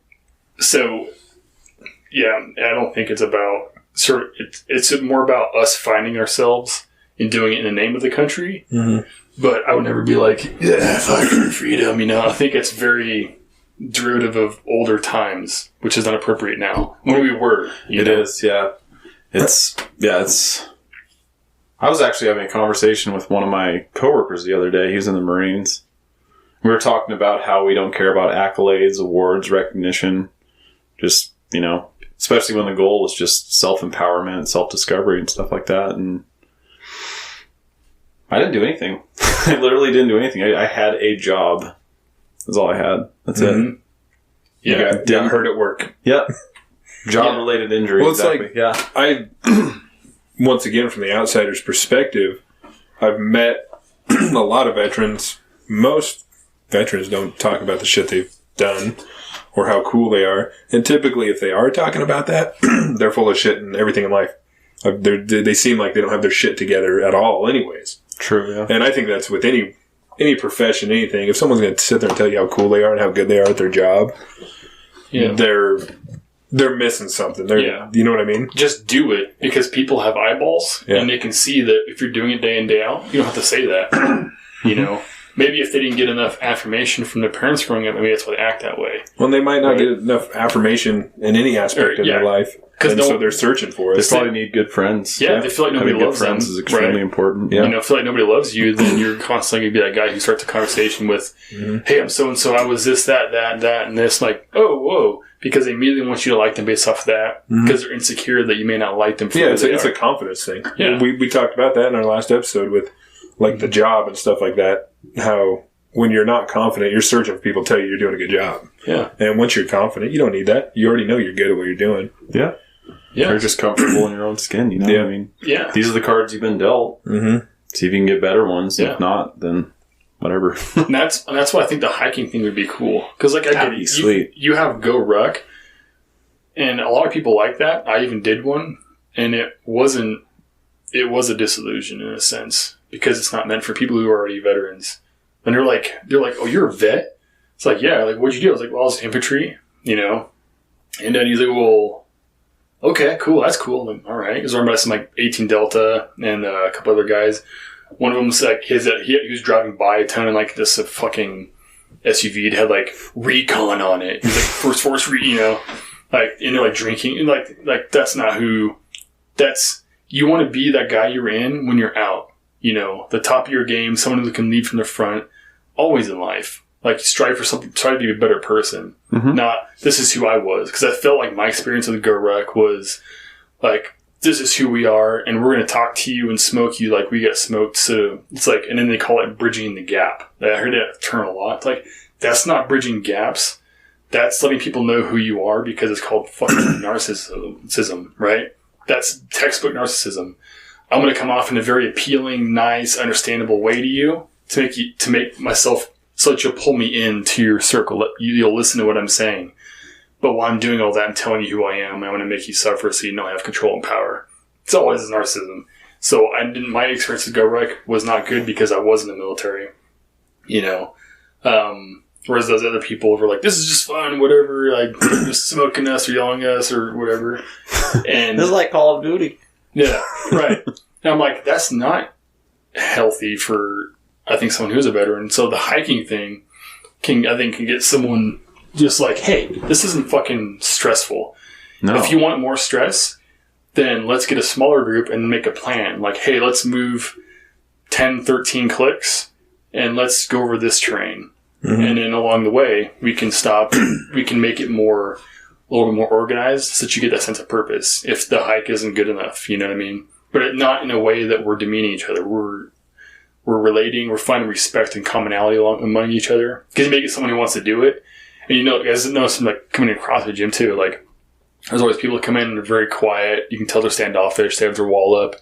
so yeah, I don't think it's about it's more about us finding ourselves and doing it in the name of the country. Mm-hmm. But I would never be like, yeah, fuck your freedom. You know, I think it's very derivative of older times, which is not appropriate now. When we were, it is, yeah. It's. I was actually having a conversation with one of my coworkers the other day. He was in the Marines. We were talking about how we don't care about accolades, awards, recognition. Just, you know, especially when the goal is just self-empowerment, self-discovery, and stuff like that. And I didn't do anything. I literally didn't do anything. I had a job. That's all I had. That's it. Yeah, got hurt at work. Yep. Job-related injury. Well, it's exactly. Once again, from the outsider's perspective, I've met a lot of veterans. Most veterans don't talk about the shit they've done or how cool they are. And typically, if they are talking about that, they're full of shit and everything in life. They seem like they don't have their shit together at all anyways. True, yeah. And I think that's with any profession, anything. If someone's going to sit there and tell you how cool they are and how good they are at their job, they're missing something. You know what I mean? Just do it because people have eyeballs and they can see that if you're doing it day in, day out, you don't have to say that. You know? Maybe if they didn't get enough affirmation from their parents growing up, maybe that's why they act that way. Well, they might not get enough affirmation in any aspect of their life. And so they're searching for it. They probably need good friends. Yeah, they feel like nobody loves them. Having good friends is extremely important. Yeah. You know, feel like nobody loves you, then you're constantly going to be that guy who starts a conversation with, hey, I'm so-and-so, I was this, that, and this. Like, oh, whoa. Because they immediately want you to like them based off of that. Because they're insecure that you may not like them for it's a confidence thing. Yeah. We talked about that in our last episode with, like, the job and stuff like that. How when you're not confident, you're searching for people to tell you you're doing a good job. Yeah. And once you're confident, you don't need that. You already know you're good at what you're doing. Yeah. Yeah. You're just comfortable in your own skin, you know? Yeah. I mean, these are the cards you've been dealt. Mm-hmm. See if you can get better ones. Yeah. If not, then whatever. and that's why I think the hiking thing would be cool. Because, like, I get it. Sweet. You have Go Ruck, and a lot of people like that. I even did one, and it was a disillusion in a sense because it's not meant for people who are already veterans. And they're like, oh, you're a vet? It's like, yeah. Like, what'd you do? I was like, well, I was infantry, you know? And then he's like, well, okay, cool. That's cool. I'm like, all right. He was run by some like 18 Delta and a couple other guys. One of them was like, he was driving by a ton in like this fucking SUV. It had like recon on it. It was like force, you know, like, and they're like drinking. And like that's not who. You want to be that guy you're in when you're out. You know, the top of your game, someone who can lead from the front. Always in life. Like, strive for something, try to be a better person. Mm-hmm. Not, this is who I was. Because I felt like my experience with Go Ruck was, like, this is who we are, and we're going to talk to you and smoke you like we get smoked. So, it's like, and then they call it bridging the gap. I heard that term a lot. It's like, that's not bridging gaps. That's letting people know who you are because it's called fucking narcissism, right? That's textbook narcissism. I'm going to come off in a very appealing, nice, understandable way to you to make myself so that you'll pull me into your circle. You'll listen to what I'm saying. But while I'm doing all that, I'm telling you who I am. I want to make you suffer so you know I have control and power. It's always narcissism. So my experience with Go Ruck was not good because I was in the military. You know? Whereas those other people were like, this is just fun, whatever. Like, just smoking us or yelling at us or whatever. And this is like Call of Duty. Yeah, right. And I'm like, that's not healthy for, I think, someone who's a veteran. So the hiking thing can get someone just like, hey, this isn't fucking stressful. No. If you want more stress, then let's get a smaller group and make a plan. Like, hey, let's move 10, 13 clicks, and let's go over this terrain. Mm-hmm. And then along the way, we can stop, we can make it a little bit more organized so that you get that sense of purpose if the hike isn't good enough, you know what I mean? But not in a way that we're demeaning each other. We're relating, we're finding respect and commonality among each other. Because you make it someone who wants to do it. And you know, guys notice like coming across the gym too, like there's always people that come in and they're very quiet. You can tell they're standoffish, they have their wall up.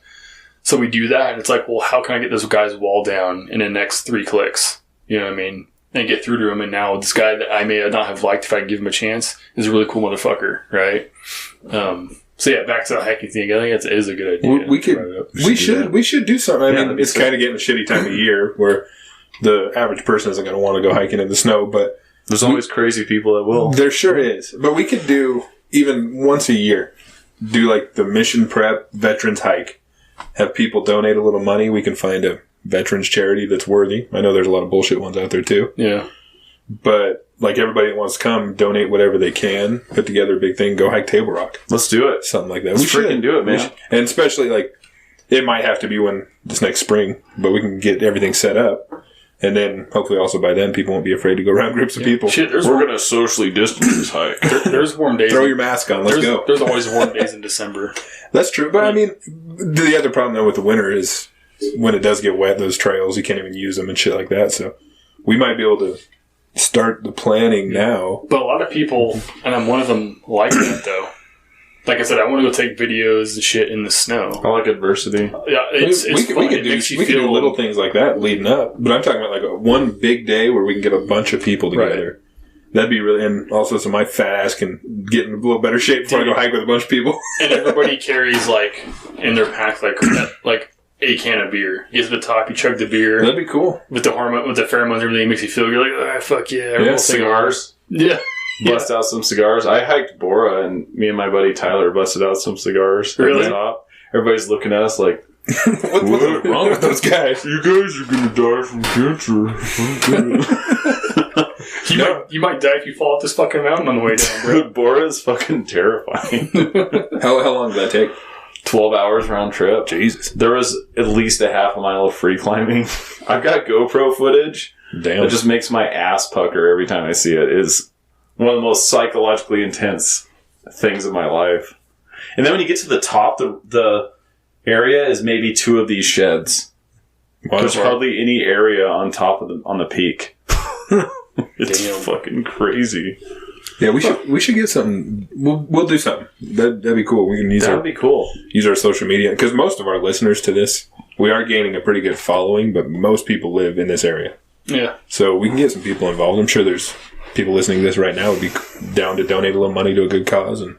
So we do that, and it's like, well, how can I get this guy's wall down in the next 3 clicks? You know what I mean? And get through to him, and now this guy that I may not have liked if I give him a chance is a really cool motherfucker, right? So yeah, back to the hiking thing. I think it is a good idea. We should do something. I mean, it's kind of getting a shitty time of year where the average person isn't going to want to go hiking in the snow, but there's always crazy people that will. There sure is. But we could do, even once a year, do like the Mission Prep Veterans Hike. Have people donate a little money. We can find a veterans charity that's worthy. I know there's a lot of bullshit ones out there too. Yeah. But like everybody that wants to come, donate whatever they can, put together a big thing, go hike Table Rock. Let's do it. Something like that. Let's freaking do it, man. And especially like, it might have to be when this next spring, but we can get everything set up. And then hopefully also by then people won't be afraid to go around groups of people. Shit, we're going to socially distance this hike. There's warm days. Throw your mask on. Let's go. There's always warm days in December. That's true. But I mean, the other problem though with the winter is when it does get wet, those trails, you can't even use them and shit like that. So we might be able to start the planning now. But a lot of people, and I'm one of them, like that though. Like I said, I want to go take videos and shit in the snow. I like adversity. Yeah, we could do little things like that leading up. But I'm talking about like one big day where we can get a bunch of people together. Right. That'd be really, and also so my fat ass can get in a little better shape before I go hike with a bunch of people. And everybody carries like in their pack like a can of beer. You get to the top, you chug the beer. That'd be cool. With the hormone, with the pheromones, everything makes you feel. You're like, fuck yeah. Yeah, cigars. Yeah. Bust out some cigars. I hiked Bora, and me and my buddy Tyler busted out some cigars. Really? Everybody's looking at us like, what's wrong with those guys? You guys are going to die from cancer. You might die if you fall off this fucking mountain on the way down, bro. Bora is fucking terrifying. How long did that take? 12 hours round trip. Jesus. There was at least a half a mile of free climbing. I've got GoPro footage. Damn. It just makes my ass pucker every time I see it. It's one of the most psychologically intense things of my life. And then when you get to the top, the area is maybe 2 of these sheds. There's hardly any area on top of on the peak. It's fucking crazy. Yeah, we should get something. We'll do something. That'd be cool. We can use use our social media, because most of our listeners to this, we are gaining a pretty good following, but most people live in this area. Yeah. So we can get some people involved. I'm sure there's people listening to this right now would be down to donate a little money to a good cause and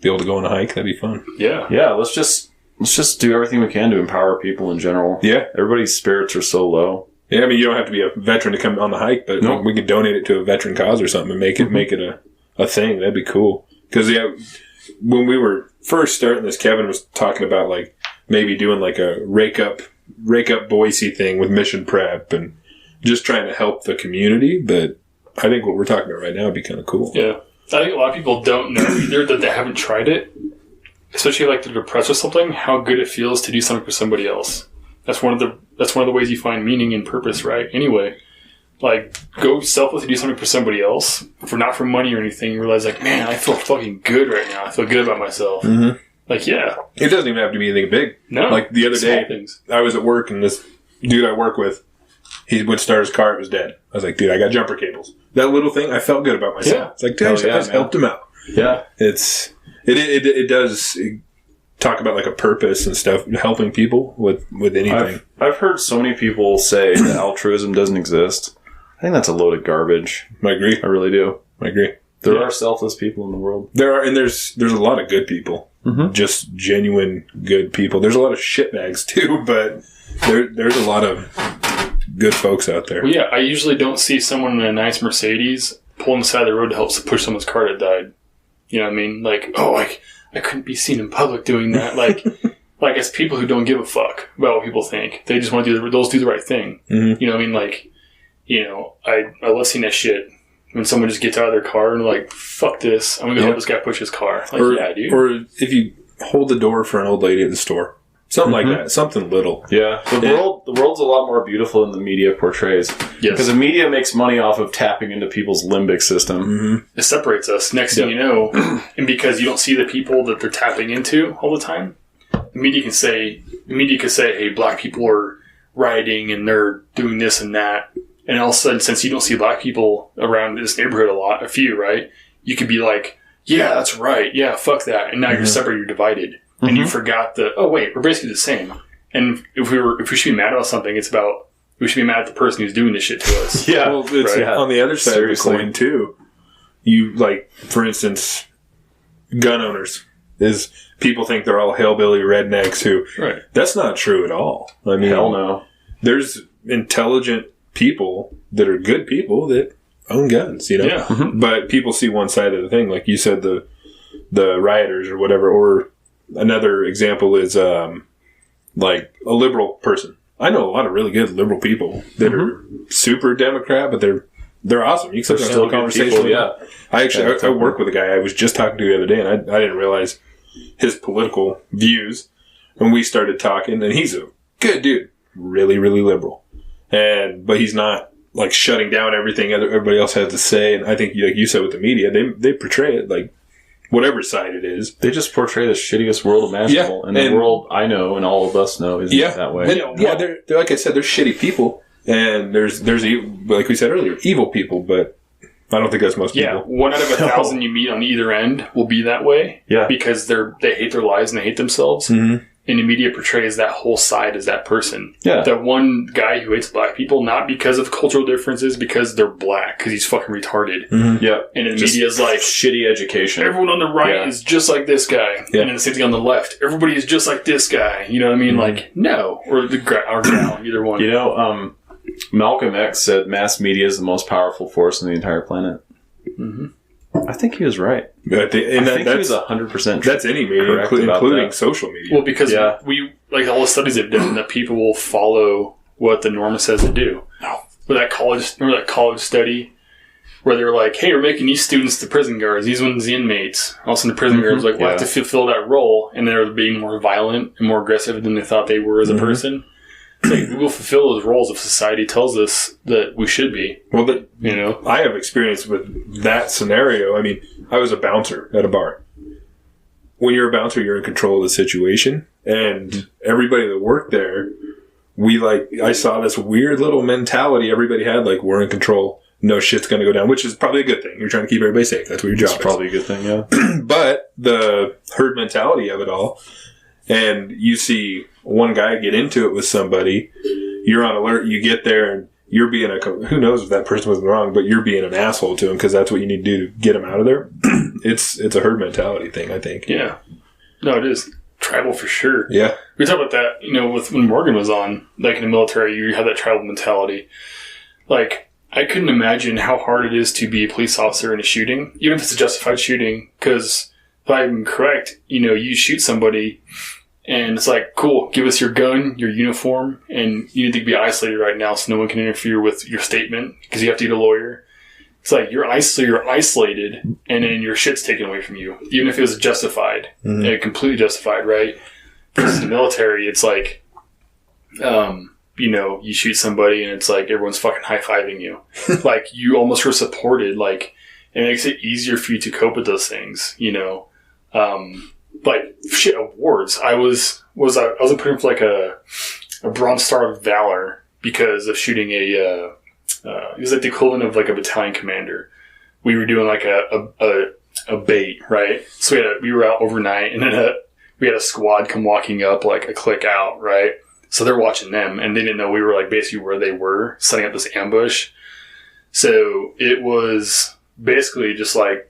be able to go on a hike. That'd be fun. Yeah. Yeah. Let's just do everything we can to empower people in general. Yeah. Everybody's spirits are so low. Yeah, I mean, you don't have to be a veteran to come on the hike, but we could donate it to a veteran cause or something and make it a thing. That'd be cool. Because when we were first starting this, Kevin was talking about like maybe doing like a rake up Boise thing with Mission Prep and just trying to help the community. But I think what we're talking about right now would be kind of cool. Yeah, I think a lot of people don't know either that they haven't tried it, especially like they're depressed or something. How good it feels to do something for somebody else. That's one of the ways you find meaning and purpose, right? Anyway, like, go selflessly do something for somebody else, not for money or anything. You realize, like, man, I feel fucking good right now. I feel good about myself. Mm-hmm. Like, yeah. It doesn't even have to be anything big. No. Like, the other day, I was at work, and this dude I work with, he would start his car, it was dead. I was like, dude, I got jumper cables. That little thing, I felt good about myself. Yeah. It's like, dude, I just helped him out. Yeah. It does talk about like a purpose and stuff, helping people with anything. I've heard so many people say that altruism doesn't exist. I think that's a load of garbage. I agree. I really do. I agree. There are selfless people in the world. There are, and there's a lot of good people. Mm-hmm. Just genuine good people. There's a lot of shitbags too, but there's a lot of good folks out there. Well, yeah, I usually don't see someone in a nice Mercedes pulling the side of the road to help push someone's car that died. You know what I mean? Like, I couldn't be seen in public doing that. Like it's people who don't give a fuck about what people think. They just want to do the right thing. Mm-hmm. You know what I mean? Like, you know, I love seeing that shit when someone just gets out of their car and they're like, fuck this, I'm going to help this guy push his car. Like, yeah, dude. Or if you hold the door for an old lady at the store, Something like that. Something little. Yeah. The world's a lot more beautiful than the media portrays. Yes. Because the media makes money off of tapping into people's limbic system. Mm-hmm. It separates us. Next thing you know, and because you don't see the people that they're tapping into all the time, the media can say, hey, black people are rioting and they're doing this and that. And all of a sudden, since you don't see black people around this neighborhood a few, right? You could be like, yeah, that's right. Yeah, fuck that. And now you're separate, you're divided. And you forgot we're basically the same. And if we should be mad about something, it's about, we should be mad at the person who's doing this shit to us. Yeah. Well, it's on the other side of the coin, too. You, like, for instance, gun owners. People think they're all hillbilly rednecks who... Right. That's not true at all. I mean... Hell no. There's intelligent people that are good people that own guns, you know? Yeah. Mm-hmm. But people see one side of the thing. Like you said, the rioters or whatever. Or another example is, like, a liberal person. I know a lot of really good liberal people that are super Democrat, but they're awesome. You can sit down and have a conversation. Yeah. I work with a guy I was just talking to the other day, and I didn't realize his political views. And we started talking, and he's a good dude. Really, really liberal. But he's not, like, shutting down everything everybody else has to say. And I think, like you said with the media, they portray it like whatever side it is. They just portray the shittiest world imaginable. Yeah, and the world I know and all of us know isn't that way. They're like I said, they're shitty people. And there's like we said earlier, evil people, but I don't think that's most people. Yeah, 1 out of 1,000 you meet on either end will be that way. Yeah. Because they hate their lives and they hate themselves. Mm-hmm. And the media portrays that whole side as that person. Yeah. That one guy who hates black people, not because of cultural differences, because they're black, because he's fucking retarded. Mm-hmm. Yeah. And the media's like, shitty education. everyone on the right is just like this guy. Yeah. And then the same thing on the left. Everybody is just like this guy. You know what I mean? Like, no. Or the or gal, either one. You know, Malcolm X said mass media is the most powerful force on the entire planet. Mm-hmm. I think he was right. I think he was 100%. That's any media, including social media. Well, because we, like all the studies have done, that people will follow what the norm says to do. No. With remember that college study where they were like, hey, we're making these students the prison guards, these ones the inmates. All of a sudden the prison guards like, have to fulfill that role, and they're being more violent and more aggressive than they thought they were as a person. Like, we will fulfill those roles if society tells us that we should be. Well, you know, I have experience with that scenario. I mean, I was a bouncer at a bar. When you're a bouncer, you're in control of the situation, and everybody that worked there, I saw this weird little mentality everybody had, like, we're in control, no shit's going to go down, which is probably a good thing. You're trying to keep everybody safe. That's what your job is. It's probably a good thing, yeah. But the herd mentality of it all, and you see one guy get into it with somebody, you're on alert, you get there, and you're being who knows if that person was wrong, but you're being an asshole to him because that's what you need to do to get him out of there. It's a herd mentality thing, I think. Yeah. No, it is. Tribal for sure. Yeah. We talked about that, you know, with when Morgan was on, like in the military, you have that tribal mentality. Like, I couldn't imagine how hard it is to be a police officer in a shooting, even if it's a justified shooting, because if I'm correct, you know, you shoot somebody and it's like, cool, give us your gun, your uniform, and you need to be isolated right now so no one can interfere with your statement because you have to get a lawyer. It's like you're isolated and then your shit's taken away from you, even if it was justified, and completely justified, right? Because in the military, it's like, you know, you shoot somebody and it's like everyone's fucking high-fiving you. Like, you almost were supported, like, it makes it easier for you to cope with those things, you know? Like, shit, awards. I was put in for like a Bronze Star of Valor because of shooting it was like the equivalent of like a battalion commander. We were doing like a bait, right? So we were out overnight, and then we had a squad come walking up like a click out, right? So they're watching them, and they didn't know we were like basically where they were, setting up this ambush. So it was basically just like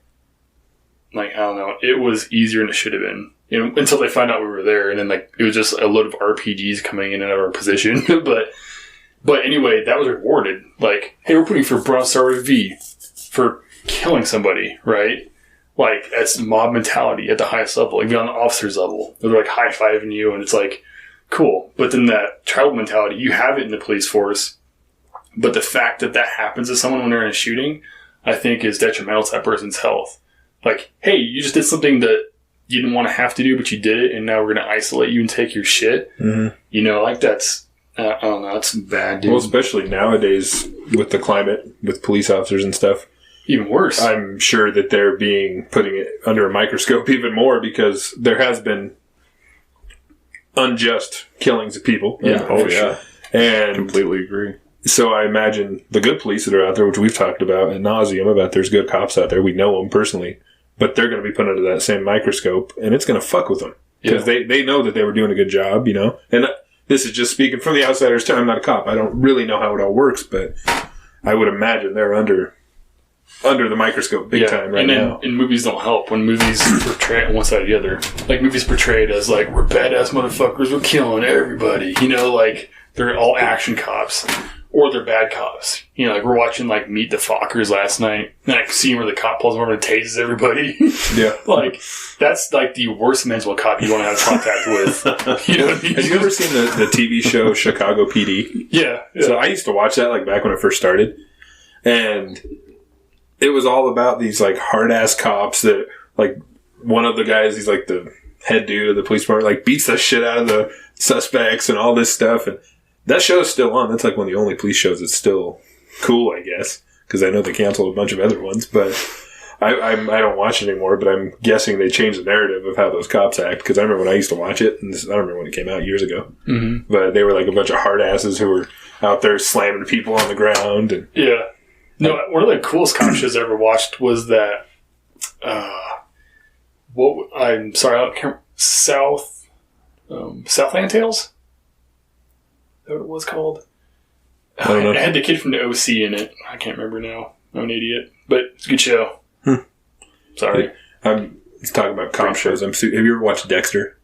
I don't know, it was easier than it should have been, you know, until they found out we were there, and then like it was just a load of RPGs coming in and out of our position. But anyway, that was rewarded. Like, hey, we're putting for Bronze Star V for killing somebody, right? Like, that's mob mentality at the highest level, even on the officer's level. They're like high-fiving you, and it's like, cool. But then that tribal mentality, you have it in the police force, but the fact that that happens to someone when they're in a shooting, I think is detrimental to that person's health. Like, hey, you just did something that you didn't want to have to do, but you did it, and now we're going to isolate you and take your shit. Mm-hmm. You know, like that's, I don't know, that's bad, dude. Well, especially nowadays with the climate, with police officers and stuff. Even worse. I'm sure that they're putting it under a microscope even more because there has been unjust killings of people. Yeah. Oh, yeah. And completely agree. So I imagine the good police that are out there, which we've talked about ad nauseum about, there's good cops out there. We know them personally, but they're going to be put under that same microscope, and it's going to fuck with them because they know that they were doing a good job, you know. And this is just speaking from the outsider's time. I'm not a cop. I don't really know how it all works, but I would imagine they're under the microscope big time right now. And movies don't help when movies portray it one side or the other. Like movies portrayed as like we're badass motherfuckers, we're killing everybody. You know, like they're all action cops. Or they're bad cops. You know, like we're watching like Meet the Fockers last night, and I see where the cop pulls over and tases everybody. Yeah. Like, that's like the worst mental cop you want to have contact with. You know what I mean? Have you ever seen the TV show Chicago PD? Yeah. So I used to watch that like back when it first started. And it was all about these like hard-ass cops that like one of the guys, he's like the head dude of the police department, like beats the shit out of the suspects and all this stuff. And that show's still on. That's like one of the only police shows that's still cool, I guess, because I know they canceled a bunch of other ones. But I don't watch it anymore. But I'm guessing they changed the narrative of how those cops act. Because I remember when I used to watch it, and I don't remember when it came out years ago. Mm-hmm. But they were like a bunch of hard asses who were out there slamming people on the ground. And yeah. No, one of the coolest cop shows I ever watched was that. I'm sorry, I can't. Southland Tales. Is that what it was called? I don't know. It had the kid from the OC in it. I can't remember now. I'm an idiot. But it's a good show. Sorry. I'm talking about cop shows. Have you ever watched Dexter?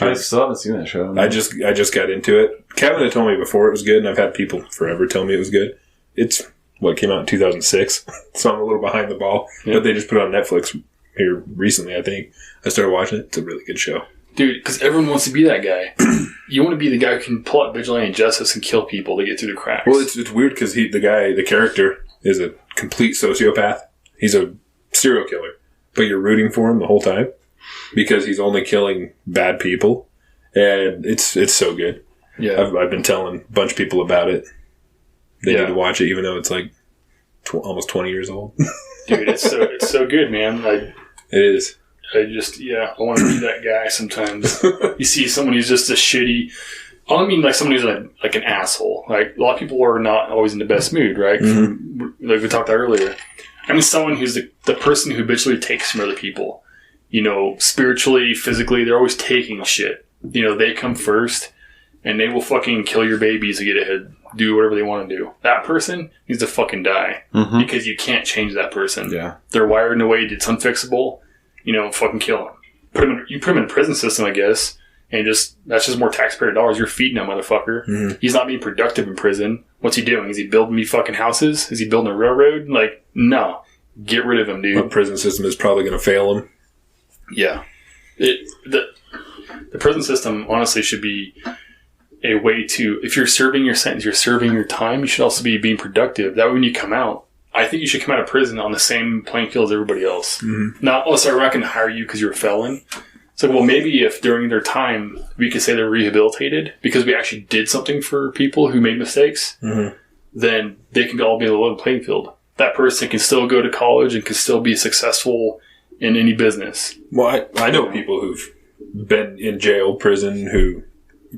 I still haven't seen that show. No. I just got into it. Kevin had told me before it was good, and I've had people forever tell me it was good. It's what came out in 2006, so I'm a little behind the ball. Yeah. But they just put it on Netflix here recently, I think. I started watching it. It's a really good show. Dude, because everyone wants to be that guy. You want to be the guy who can pull out vigilante justice and kill people to get through the cracks. Well, it's weird because the character is a complete sociopath. He's a serial killer, but you're rooting for him the whole time because he's only killing bad people, and it's so good. Yeah, I've been telling a bunch of people about it. They need to watch it, even though it's like almost 20 years old. Dude, it's so good, man. It is. I want to be that guy sometimes. You see someone who's just a shitty... I don't mean like someone who's like an asshole. Like, a lot of people are not always in the best mood, right? Mm-hmm. Like we talked about earlier. I mean someone who's the person who habitually takes from other people. You know, spiritually, physically, they're always taking shit. You know, they come first, and they will fucking kill your babies to get ahead. Do whatever they want to do. That person needs to fucking die. Mm-hmm. Because you can't change that person. Yeah. They're wired in a way that's unfixable. You know, fucking kill him. You put him in a prison system, I guess, and that's just more taxpayer dollars. You're feeding that motherfucker. Mm-hmm. He's not being productive in prison. What's he doing? Is he building me fucking houses? Is he building a railroad? Like, no. Get rid of him, dude. The prison system is probably going to fail him. Yeah. The prison system, honestly, should be a way to, if you're serving your sentence, you're serving your time, you should also be being productive. That way when you come out, I think you should come out of prison on the same playing field as everybody else. Mm-hmm. Not, sorry, we're not going to hire you because you're a felon. It's like, well, maybe if during their time we could say they're rehabilitated because we actually did something for people who made mistakes, then they can all be on the level playing field. That person can still go to college and can still be successful in any business. Well, I know people who've been in jail, prison, who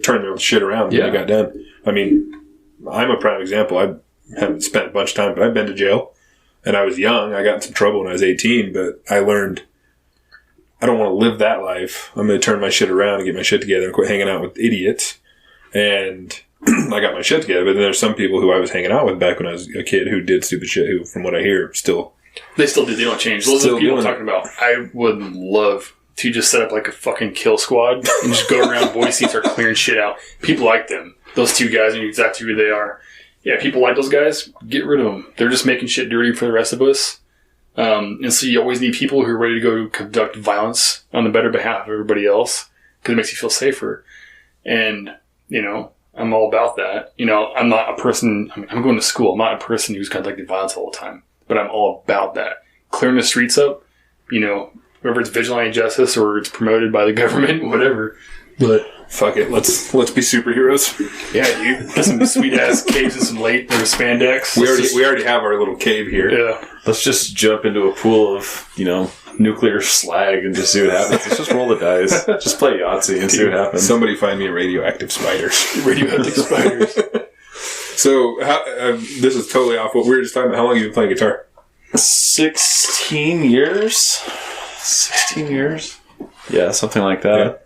turned their shit around when they got done. I mean, I'm a prime example. I haven't spent a bunch of time, but I've been to jail. And I was young. I got in some trouble when I was 18, but I learned I don't want to live that life. I'm going to turn my shit around and get my shit together and quit hanging out with idiots. And I got my shit together, but then there's some people who I was hanging out with back when I was a kid who did stupid shit who, from what I hear, still... They still do. They don't change. Those are the people I'm talking about. I would love to just set up like a fucking kill squad and just go around Boise and start clearing shit out. People like them. Those two guys know exactly who they are. Yeah, people like those guys. Get rid of them. They're just making shit dirty for the rest of us. And so you always need people who are ready to go conduct violence on the better behalf of everybody else because it makes you feel safer. And, you know, I'm all about that. You know, I'm not a person, I'm going to school. I'm not a person who's conducting violence all the time, but I'm all about that. Clearing the streets up, you know, whether it's vigilante justice or it's promoted by the government, whatever. But fuck it, let's be superheroes. Yeah, dude. Got some sweet ass caves and some late spandex. We already have our little cave here. Yeah. Let's just jump into a pool of, nuclear slag and just see what happens. Let's just roll the dice. Just play Yahtzee and see what happens. Somebody find me a radioactive spider. Radioactive spiders. So, this is totally off what we were just talking about. How long have you been playing guitar? 16 years? 16 years? Yeah, something like that. Yeah.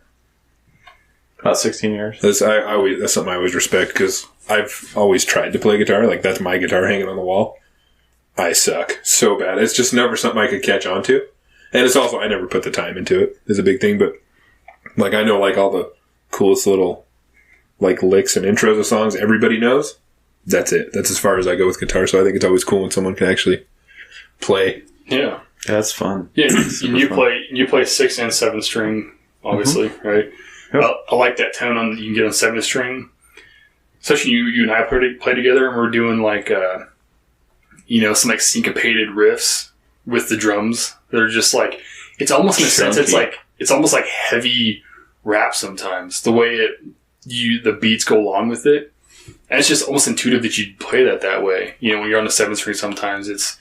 About 16 years. That's something I always respect because I've always tried to play guitar. Like, that's my guitar hanging on the wall. I suck so bad. It's just never something I could catch on to. And it's also, I never put the time into it is a big thing. But, like, I know, like, all the coolest little, like, licks and intros of songs everybody knows. That's it. That's as far as I go with guitar. So I think it's always cool when someone can actually play. Yeah. That's fun. Yeah, and you play 6 and 7 string, obviously, right? Yep. I like that tone you can get on 7 string. Especially you and I play together, and we're doing like some like syncopated riffs with the drums. They're just like, it's almost in a sense it's almost like heavy rap sometimes. The way the beats go along with it, and it's just almost intuitive that you play that way. When you're on the 7 string, sometimes it's.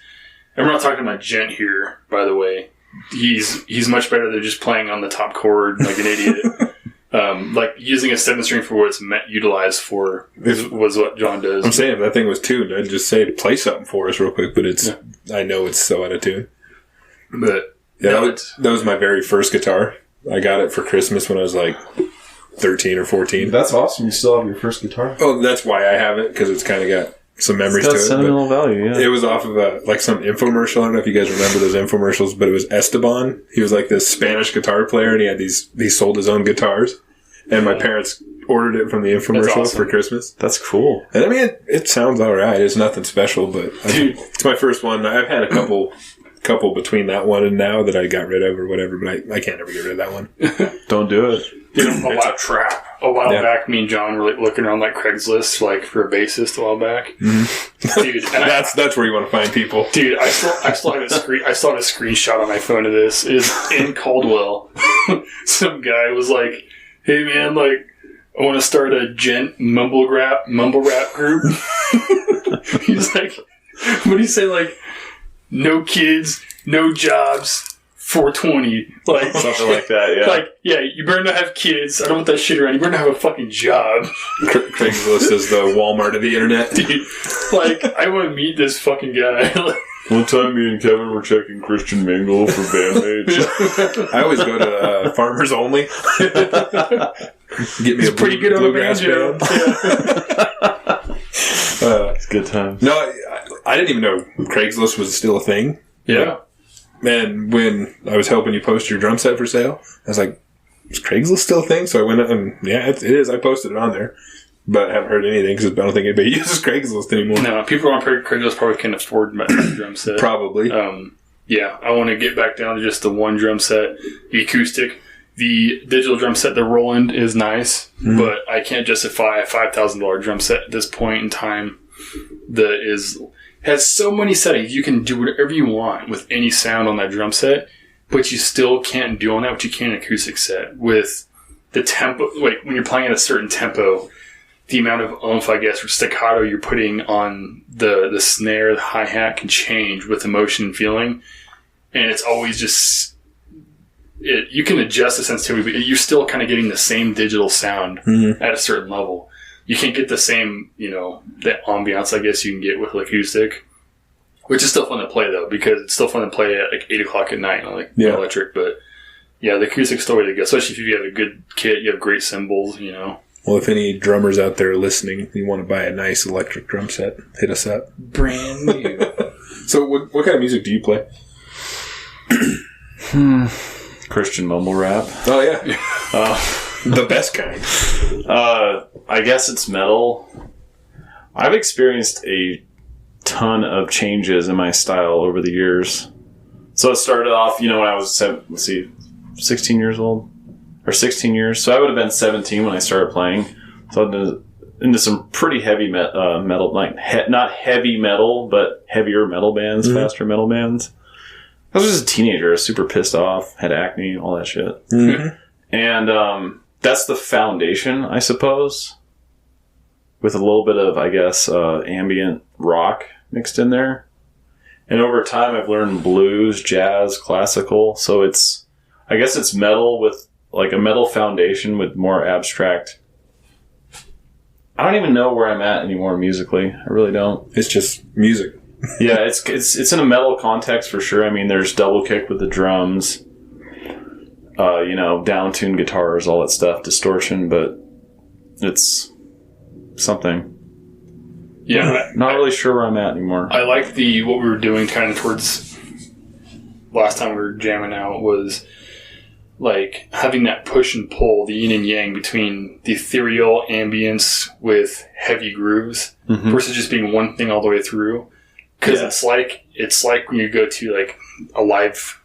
And we're not talking about Gent here, by the way. He's much better than just playing on the top chord like an idiot. Like using a 7 string for what it's utilized for was what John does. I'm saying if that thing was tuned, I'd just say play something for us real quick, but I know it's so out of tune. But yeah, that was my very first guitar. I got it for Christmas when I was like 13 or 14. That's awesome. You still have your first guitar? Oh, that's why I have it, because it's kind of got some memories to it. Sentimental value, yeah. It was off of some infomercial. I don't know if you guys remember those infomercials, but it was Esteban. He was like this Spanish guitar player, and he sold his own guitars. And my parents ordered it from the infomercial for Christmas. That's cool. And I mean, it sounds all right. It's nothing special, but it's my first one. I've had a couple between that one and now that I got rid of or whatever, but I can't ever get rid of that one. Don't do it. It's a trap. A while back, me and John were looking around like Craigslist, like for a bassist a while back. Mm-hmm. Dude, and that's where you want to find people. Dude, I still have I still have a screenshot on my phone of this. Is in Caldwell. Some guy was like, "Hey man, like I want to start a gent mumble rap group." He's like, what do you say? Like, no kids, no jobs. 420, like something like that, yeah. Like, yeah, you better not have kids. I don't want that shit around. You better not have a fucking job. Craigslist is the Walmart of the internet. Dude, like, I want to meet this fucking guy. One time me and Kevin were checking Christian Mingle for bandmates. I always go to Farmers Only. Get me a pretty good on a banjo. It's a good time. No, I didn't even know Craigslist was still a thing. Yeah. And when I was helping you post your drum set for sale, I was like, is Craigslist still a thing? So I went up and, yeah, it is. I posted it on there. But I haven't heard anything because I don't think anybody uses Craigslist anymore. No, people on Craigslist probably can't afford my drum set. Probably. Yeah, I want to get back down to just the one drum set, the acoustic. The digital drum set, the Roland, is nice, but I can't justify a $5,000 drum set at this point in time that has so many settings. You can do whatever you want with any sound on that drum set, but you still can't do on that what you can in an acoustic set. With the tempo, like when you're playing at a certain tempo, the amount of oomph, I guess, or staccato you're putting on the snare, the hi-hat can change with emotion and feeling. And it's always just... you can adjust the sensitivity, but you're still kind of getting the same digital sound at a certain level. You can't get the same, that ambiance, I guess, you can get with acoustic, which is still fun to play, though, because it's still fun to play at like 8 o'clock at night on electric. But yeah, the acoustic's the way to go, especially if you have a good kit, you have great cymbals, Well, if any drummers out there listening, you want to buy a nice electric drum set, hit us up. Brand new. So what kind of music do you play? Christian mumble rap. Oh, yeah. The best kind. I guess it's metal. I've experienced a ton of changes in my style over the years. So it started off, when I was, 16 years old? Or 16 years. So I would have been 17 when I started playing. So I'm into some pretty heavy metal, like not heavy metal, but heavier metal bands, faster metal bands. I was just a teenager, super pissed off, had acne, all that shit. Mm-hmm. And that's the foundation, I suppose, with a little bit of, I guess, ambient rock mixed in there. And over time, I've learned blues, jazz, classical. So I guess it's metal with like a metal foundation with more abstract. I don't even know where I'm at anymore musically. I really don't. It's just music. Yeah, it's in a metal context for sure. I mean, there's double kick with the drums, down-tuned guitars, all that stuff, distortion, but it's something. Yeah. Not really sure where I'm at anymore. I like what we were doing kind of towards last time we were jamming out was like having that push and pull, the yin and yang between the ethereal ambience with heavy grooves versus just being one thing all the way through. Because it's like when you go to like a live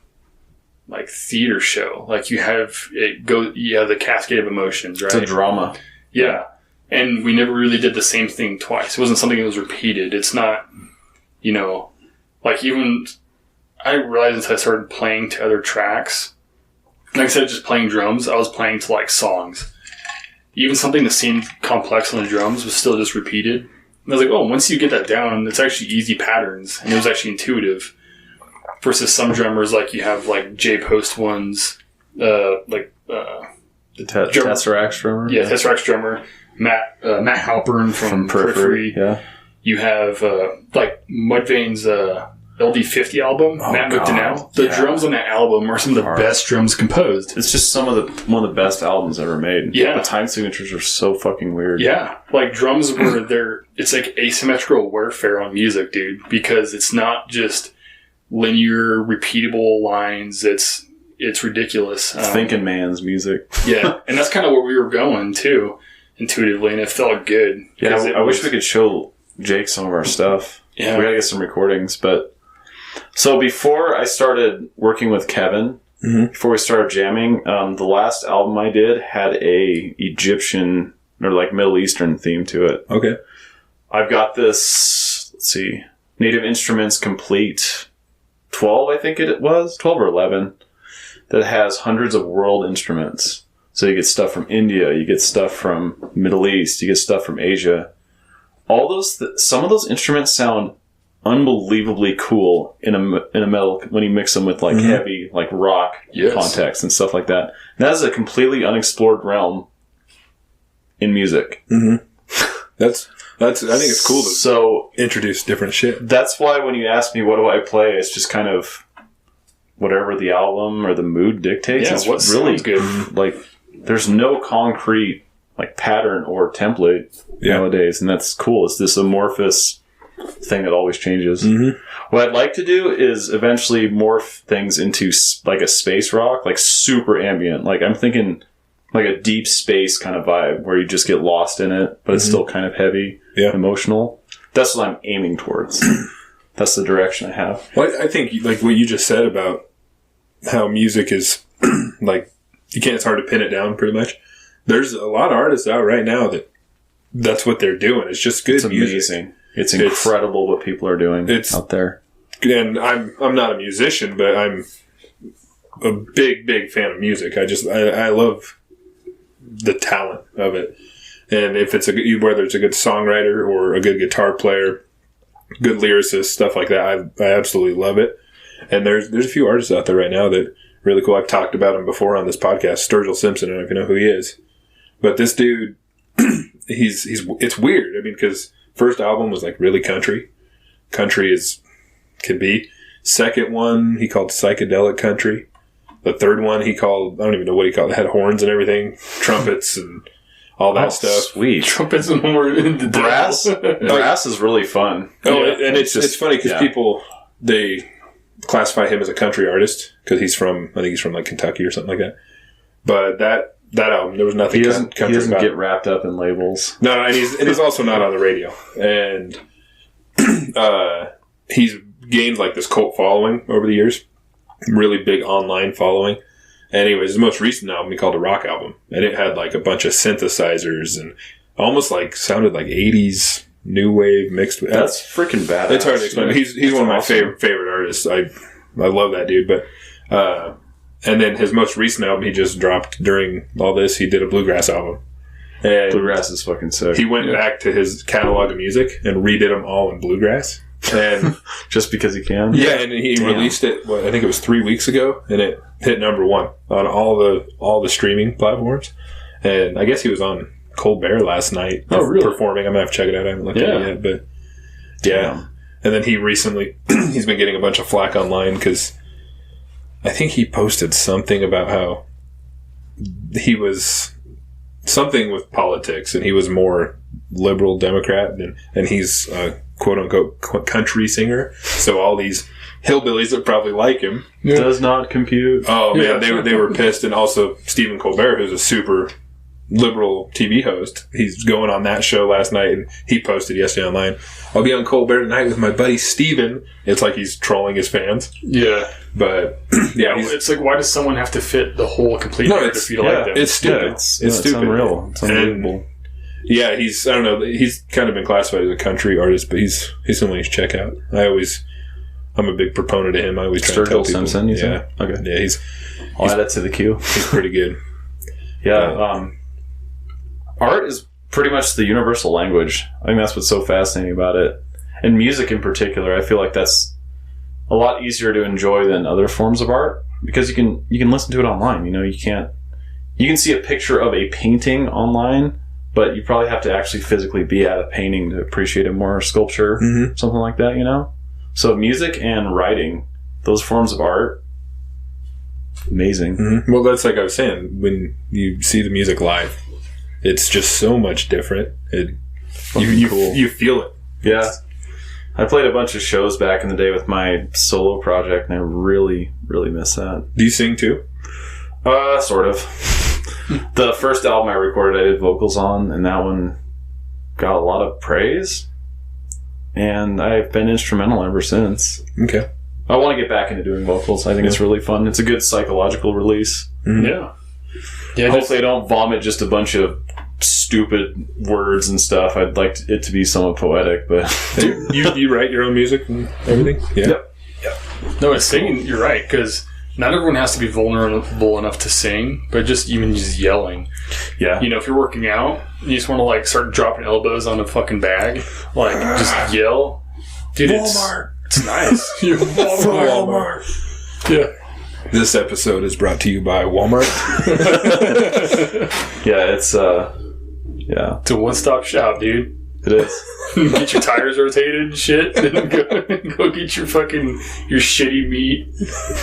like theater show, like you have the cascade of emotions, right? It's a drama. Yeah. And we never really did the same thing twice. It wasn't something that was repeated. It's not, like even I realized as I started playing to other tracks, like I said, just playing drums, I was playing to like songs. Even something that seemed complex on the drums was still just repeated. And I was like, oh, once you get that down, it's actually easy patterns. And it was actually intuitive. Versus some drummers, like you have like J Post ones, the Tesseract drummer. Yeah, Tesseract drummer. Matt Halpern from Periphery. Yeah. You have like Mudvayne's LD50 album, Matt McDonnell. The drums on that album are some of the best drums composed. It's just one of the best albums ever made. Yeah. The time signatures are so fucking weird. Yeah. Like drums it's like asymmetrical warfare on music, dude, because it's not just linear, repeatable lines. It's ridiculous. Thinking man's music. Yeah. And that's kind of where we were going too, intuitively, and it felt good. Yeah, I wish we could show Jake some of our stuff. Yeah. We gotta get some recordings, but so before I started working with Kevin, before we started jamming, the last album I did had a Egyptian or like Middle Eastern theme to it. Okay. I've got this, let's see, Native Instruments Complete 12, I think it was, 12 or 11, that has hundreds of world instruments. So you get stuff from India, you get stuff from Middle East, you get stuff from Asia. All those, some of those instruments sound unbelievably cool in a metal when you mix them with like heavy like rock context and stuff like that. And that is a completely unexplored realm in music. That's I think it's cool to introduce different shit. That's why when you ask me what do I play, it's just kind of whatever the album or the mood dictates. Yeah, it's what really sounds good. Like there's no concrete like pattern or template nowadays, and that's cool. It's this amorphous thing that always changes. What I'd like to do is eventually morph things into like a space rock, like super ambient. Like I'm thinking like a deep space kind of vibe where you just get lost in it, but it's still kind of heavy, emotional. That's what I'm aiming towards. That's the direction I have. Well, I think like what you just said about how music is like it's hard to pin it down pretty much. There's a lot of artists out right now that's what they're doing. It's just good music. Amazing. It's incredible what people are doing out there. And I'm not a musician, but I'm a big fan of music. I love the talent of it. And if it's whether it's a good songwriter or a good guitar player, good lyricist, stuff like that, I absolutely love it. And there's a few artists out there right now that are really cool. I've talked about him before on this podcast. Sturgill Simpson, I don't know if you know who he is. But this dude, it's weird. I mean, because first album was like really country. Country can be. Second one, he called psychedelic country. The third one, he called, I don't even know what he called it. It had horns and everything, trumpets and all that stuff. Sweet. Trumpets and horns. Brass. Brass is really fun. Oh, yeah. And it's funny because people, they classify him as a country artist because I think he's from like Kentucky or something like that. But that album, there was nothing country about. He doesn't get wrapped up in labels. No, and he's also not on the radio. And he's gained like this cult following over the years. Really big online following. Anyways, his most recent album he called a rock album. And it had like a bunch of synthesizers and almost like sounded like 80s new wave mixed with... That's freaking badass. It's hard to explain. He's one of my favorite artists. I love that dude. But and then his most recent album he just dropped during all this. He did a bluegrass album. And Bluegrass is fucking sick. he went back to his catalog of music and redid them all in bluegrass. And just because he can. yeah, and he released it. I think it was 3 weeks ago, and it hit number 1 on all the streaming platforms. And I guess he was on Colbert last night performing. I'm gonna have to check it out. I haven't looked at it yet, but yeah. Damn. And then he recently he's been getting a bunch of flack online because I think he posted something about how he was something with politics, and he was more liberal Democrat, and he's a quote-unquote country singer, so all these hillbillies that probably like him does not compute. Oh man, they were pissed. And also Stephen Colbert, who's a super liberal TV host, he's going on that show last night, and he posted yesterday online, I'll be on Colbert tonight with my buddy Steven. It's like he's trolling his fans. Yeah. But yeah, it's like, why does someone have to fit the whole complete narrative for you to like them? It's stupid. Yeah, it's it's stupid. unreal. It's unbelievable. And, yeah, I don't know, he's kind of been classified as a country artist, but he's someone you should check out. I'm a big proponent of him. I always try to tell people. Simpson, you yeah. think? Okay. Yeah, I'll add that to the queue. He's pretty good. Yeah. Art is pretty much the universal language. I think that's what's so fascinating about it. And music in particular, I feel like that's a lot easier to enjoy than other forms of art because you can listen to it online. You know, you can see a picture of a painting online, but you probably have to actually physically be at a painting to appreciate it more, sculpture, something like that, you know? So music and writing, those forms of art, amazing. Mm-hmm. Well, that's like I was saying, when you see the music live, it's just so much different. You feel it. Yeah. I played a bunch of shows back in the day with my solo project, and I really, really miss that. Do you sing too? Sort of. The first album I recorded, I did vocals on, and that one got a lot of praise. And I've been instrumental ever since. Okay. I want to get back into doing vocals. I think it's really fun. It's a good psychological release. Mm-hmm. Yeah. Hopefully I don't vomit just a bunch of stupid words and stuff. I'd like it to be somewhat poetic, but... you write your own music and everything? Yeah. Yep. No, it's singing, you're right, because not everyone has to be vulnerable enough to sing, but just even just yelling. Yeah. You know, if you're working out, you just want to like start dropping elbows on a fucking bag, like just yell. Dude, Walmart. It's nice. Walmart. Yeah. This episode is brought to you by Walmart. Yeah, it's It's a one-stop shop, dude. It is. Get your tires rotated and shit, then go get your shitty meat.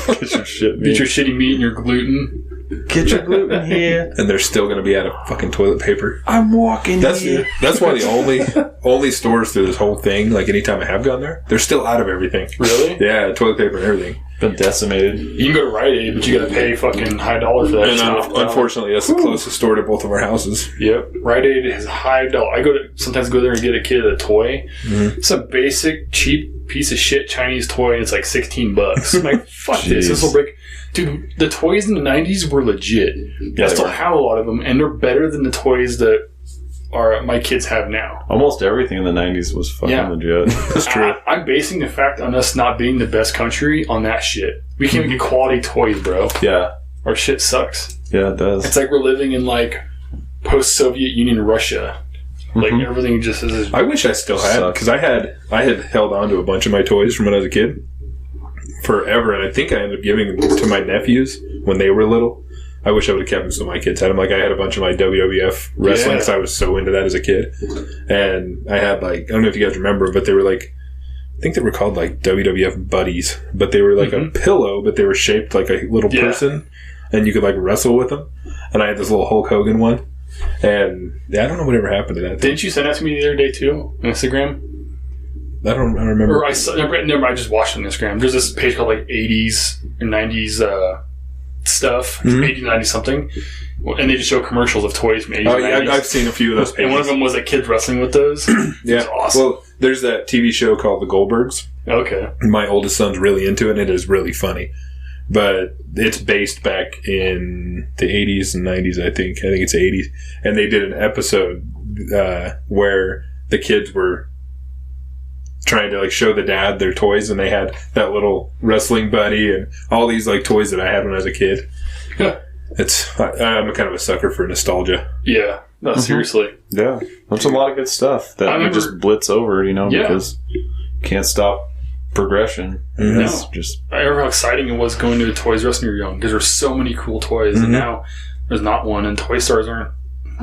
Get your shit meat. Get your shitty meat and your gluten. Get your gluten here. And they're still going to be out of fucking toilet paper. I'm walking here. That's why the only stores through this whole thing, like anytime I have gone there, they're still out of everything. Really? Yeah, toilet paper and everything. Been decimated. You can go to Rite Aid, but you got to pay fucking high dollar for that And shit. unfortunately, that's the closest store to both of our houses. Yep, Rite Aid is high dollar. I sometimes go there and get a kid a toy. Mm-hmm. It's a basic, cheap piece of shit Chinese toy, and it's like $16. I'm like, fuck this will break. Dude, the toys in the 90s were legit. Yeah, I still have a lot of them, and they're better than the toys that my kids have now. Almost everything in the 90s was fucking legit. That's true. I'm basing the fact on us not being the best country on that shit. We can't get quality toys, bro. Yeah. Our shit sucks. Yeah, it does. It's like we're living in like post-Soviet Union Russia. Like everything just is. I wish I still had, because I had held on to a bunch of my toys from when I was a kid forever, and I think I ended up giving them to my nephews when they were little. I wish I would have kept them so my kids had them. Like, I had a bunch of my WWF wrestling because I was so into that as a kid. And I had, like, I don't know if you guys remember, but they were like, I think they were called, like, WWF buddies. But they were like a pillow, but they were shaped like a little person. And you could, like, wrestle with them. And I had this little Hulk Hogan one. And, I don't know whatever happened to that thing. Didn't you send that to me the other day, too? On Instagram? I don't remember. Or I just watched it on Instagram. There's this page called, like, 80s or 90s, stuff, 80, 90 something, and they just show commercials of toys from 80s Oh, and 90s. yeah, I've seen a few of those pages. And one of them was like kids wrestling with those. Yeah, awesome. Well, there's that TV show called The Goldbergs. Okay. My oldest son's really into it, and it is really funny. But it's based back in the 80s and 90s, I think. I think it's 80s. And they did an episode where the kids were trying to like show the dad their toys, and they had that little wrestling buddy and all these like toys that I had when I was a kid. I'm kind of a sucker for nostalgia. Yeah, no, seriously. Yeah, there's a lot of good stuff that we just blitz over, because you can't stop progression. It's just I remember how exciting it was going to a Toys R Us when you were young, because there were so many cool toys, and now there's not one, and toy stores aren't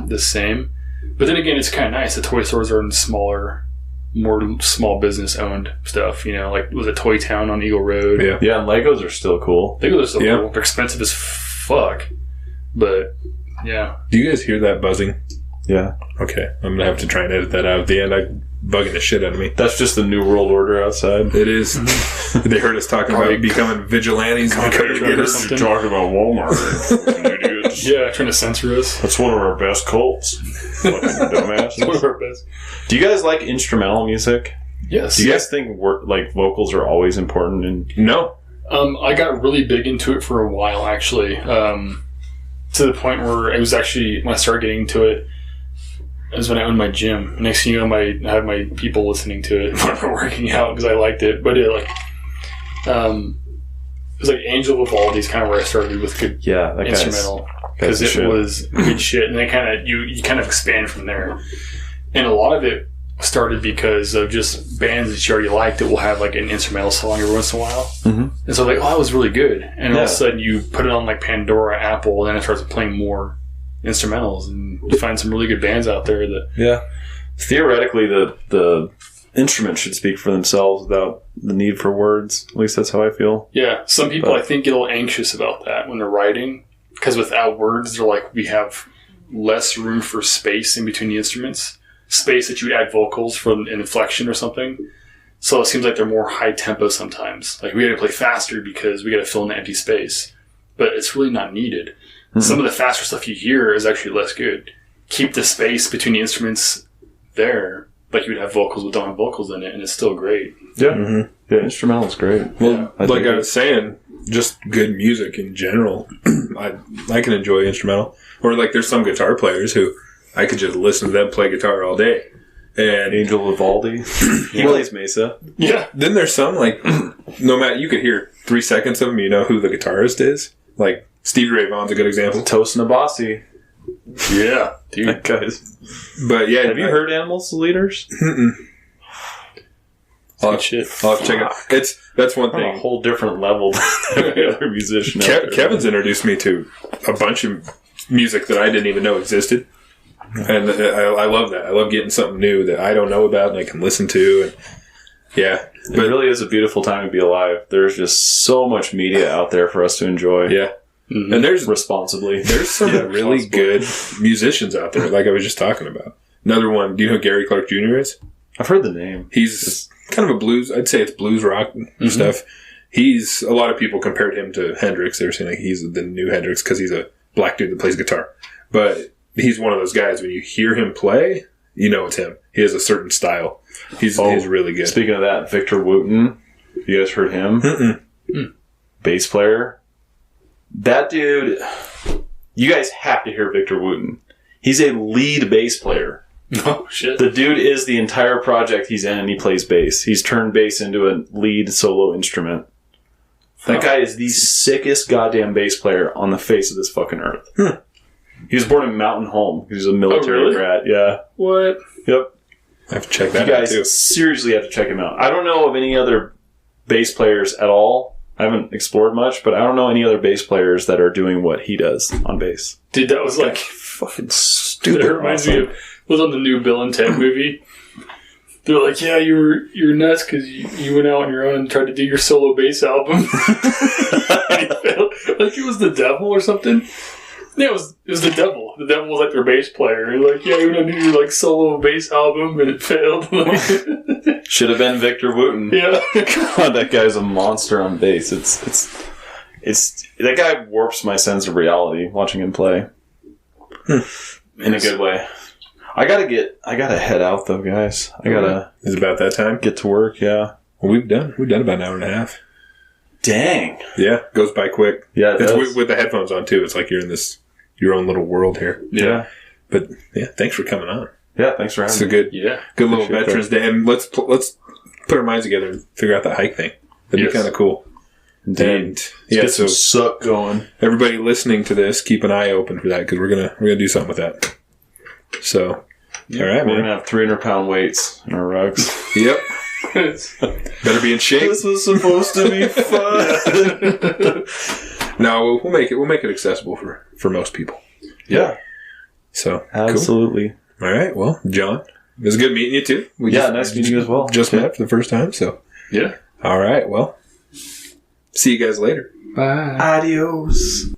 the same. But then again, it's kind of nice. The toy stores are in smaller, more small business owned stuff. Like was it Toy Town on Eagle Road? Yeah, and Legos are still cool. Legos are still cool. They're expensive as fuck, but yeah. Do you guys hear that buzzing? Yeah. Okay, I'm gonna have to try and edit that out at the end. Bugging the shit out of me. That's just the New World Order outside. It is. They heard us talking about becoming vigilantes. You're talking about Walmart. Idiots. Yeah, trying to censor us. That's one of our best cults. Fucking dumbasses. One of our best. Do you guys like instrumental music? Yes. Do you guys think vocals are always important? No. I got really big into it for a while, actually. To the point where it was actually, when I started getting into it, was when I owned my gym. Next thing you know, I had my people listening to it when I'm working out because I liked it. But it was like Angel Vivaldi's kind of where I started with good instrumental, because it was good shit, and then kind of you kind of expand from there. And a lot of it started because of just bands that you already liked that will have like an instrumental song every once in a while. And so like, that was really good. And all of a sudden you put it on like Pandora, Apple, and then it starts playing more instrumentals, and you find some really good bands out there that theoretically the instrument should speak for themselves without the need for words. At least that's how I feel. Some people I think get a little anxious about that when they're writing, because without words they're like, we have less room for space in between the instruments, space that you would add vocals from an inflection or something. So it seems like they're more high tempo sometimes, like we gotta play faster because we gotta fill in the empty space, but it's really not needed. Some of the faster stuff you hear is actually less good. Keep the space between the instruments there, like you would have vocals with don't have vocals in it, and it's still great. Yeah, instrumental is great. Well, I was saying, just good music in general. I can enjoy instrumental. Or like there's some guitar players who I could just listen to them play guitar all day. And Angel Vivaldi, he plays Mesa. Yeah. Then there's some like, no matter, you could hear 3 seconds of them, you know who the guitarist is. Like Stevie Ray Vaughan's a good example. Toast Nabasi. Yeah, dude. That guy's. But yeah, have you heard Animals Leaders? I'll have to check it. That's one thing. A whole different level than every other musician. Kevin's introduced me to a bunch of music that I didn't even know existed. And I love that. I love getting something new that I don't know about and I can listen to. And it really is a beautiful time to be alive. There's just so much media out there for us to enjoy. Yeah. And there's responsibly. There's some really good musicians out there, like I was just talking about. Another one, do you know who Gary Clark Jr. is? I've heard the name. He's kind of a blues, I'd say it's blues rock stuff. A lot of people compared him to Hendrix. They were saying like he's the new Hendrix because he's a black dude that plays guitar. But he's one of those guys, when you hear him play, you know it's him. He has a certain style. He's really good. Speaking of that, Victor Wooten, you guys heard him? Bass player. That dude, you guys have to hear Victor Wooten. He's a lead bass player. Oh, shit. The dude is the entire project he's in, and he plays bass. He's turned bass into a lead solo instrument. That guy is the sickest goddamn bass player on the face of this fucking earth. He was born in Mountain Home. He was a military brat. Yeah. What? Yep. I have to check that out, too. You guys seriously have to check him out. I don't know of any other bass players at all. I haven't explored much, but I don't know any other bass players that are doing what he does on bass. Dude, that was like fucking stupid. It reminds me of, was on the new Bill and Ted movie. They're like, yeah, you're nuts because you went out on your own and tried to do your solo bass album. And he failed. Like it was the devil or something. Yeah, it was the devil. The devil was like their bass player. And like, yeah, you want to do your like solo bass album, and it failed. Should have been Victor Wooten. Yeah, God, that guy's a monster on bass. It's that guy warps my sense of reality watching him play in a good way. I gotta head out though, guys. Is it about that time? Get to work. Yeah, well, we've done about an hour and a half. Dang. Yeah, goes by quick. Yeah, it's with the headphones on too. It's like you're in your own little world here. Yeah. But yeah, thanks for coming on. Yeah, thanks for having me. It's a good little Veterans Day, and let's put our minds together and figure out that hike thing. That'd be kind of cool. Indeed. And some suck going. Everybody listening to this, keep an eye open for that because we're gonna do something with that. So, all right, we're gonna have 300-pound weights in our rugs. Yep. Better be in shape. This was supposed to be fun. No, we'll make it accessible for most people. Yeah. So absolutely. Cool. All right. Well, John, it was good meeting you too. Nice meeting you as well. Just met for the first time. So yeah. All right. Well, see you guys later. Bye. Adios.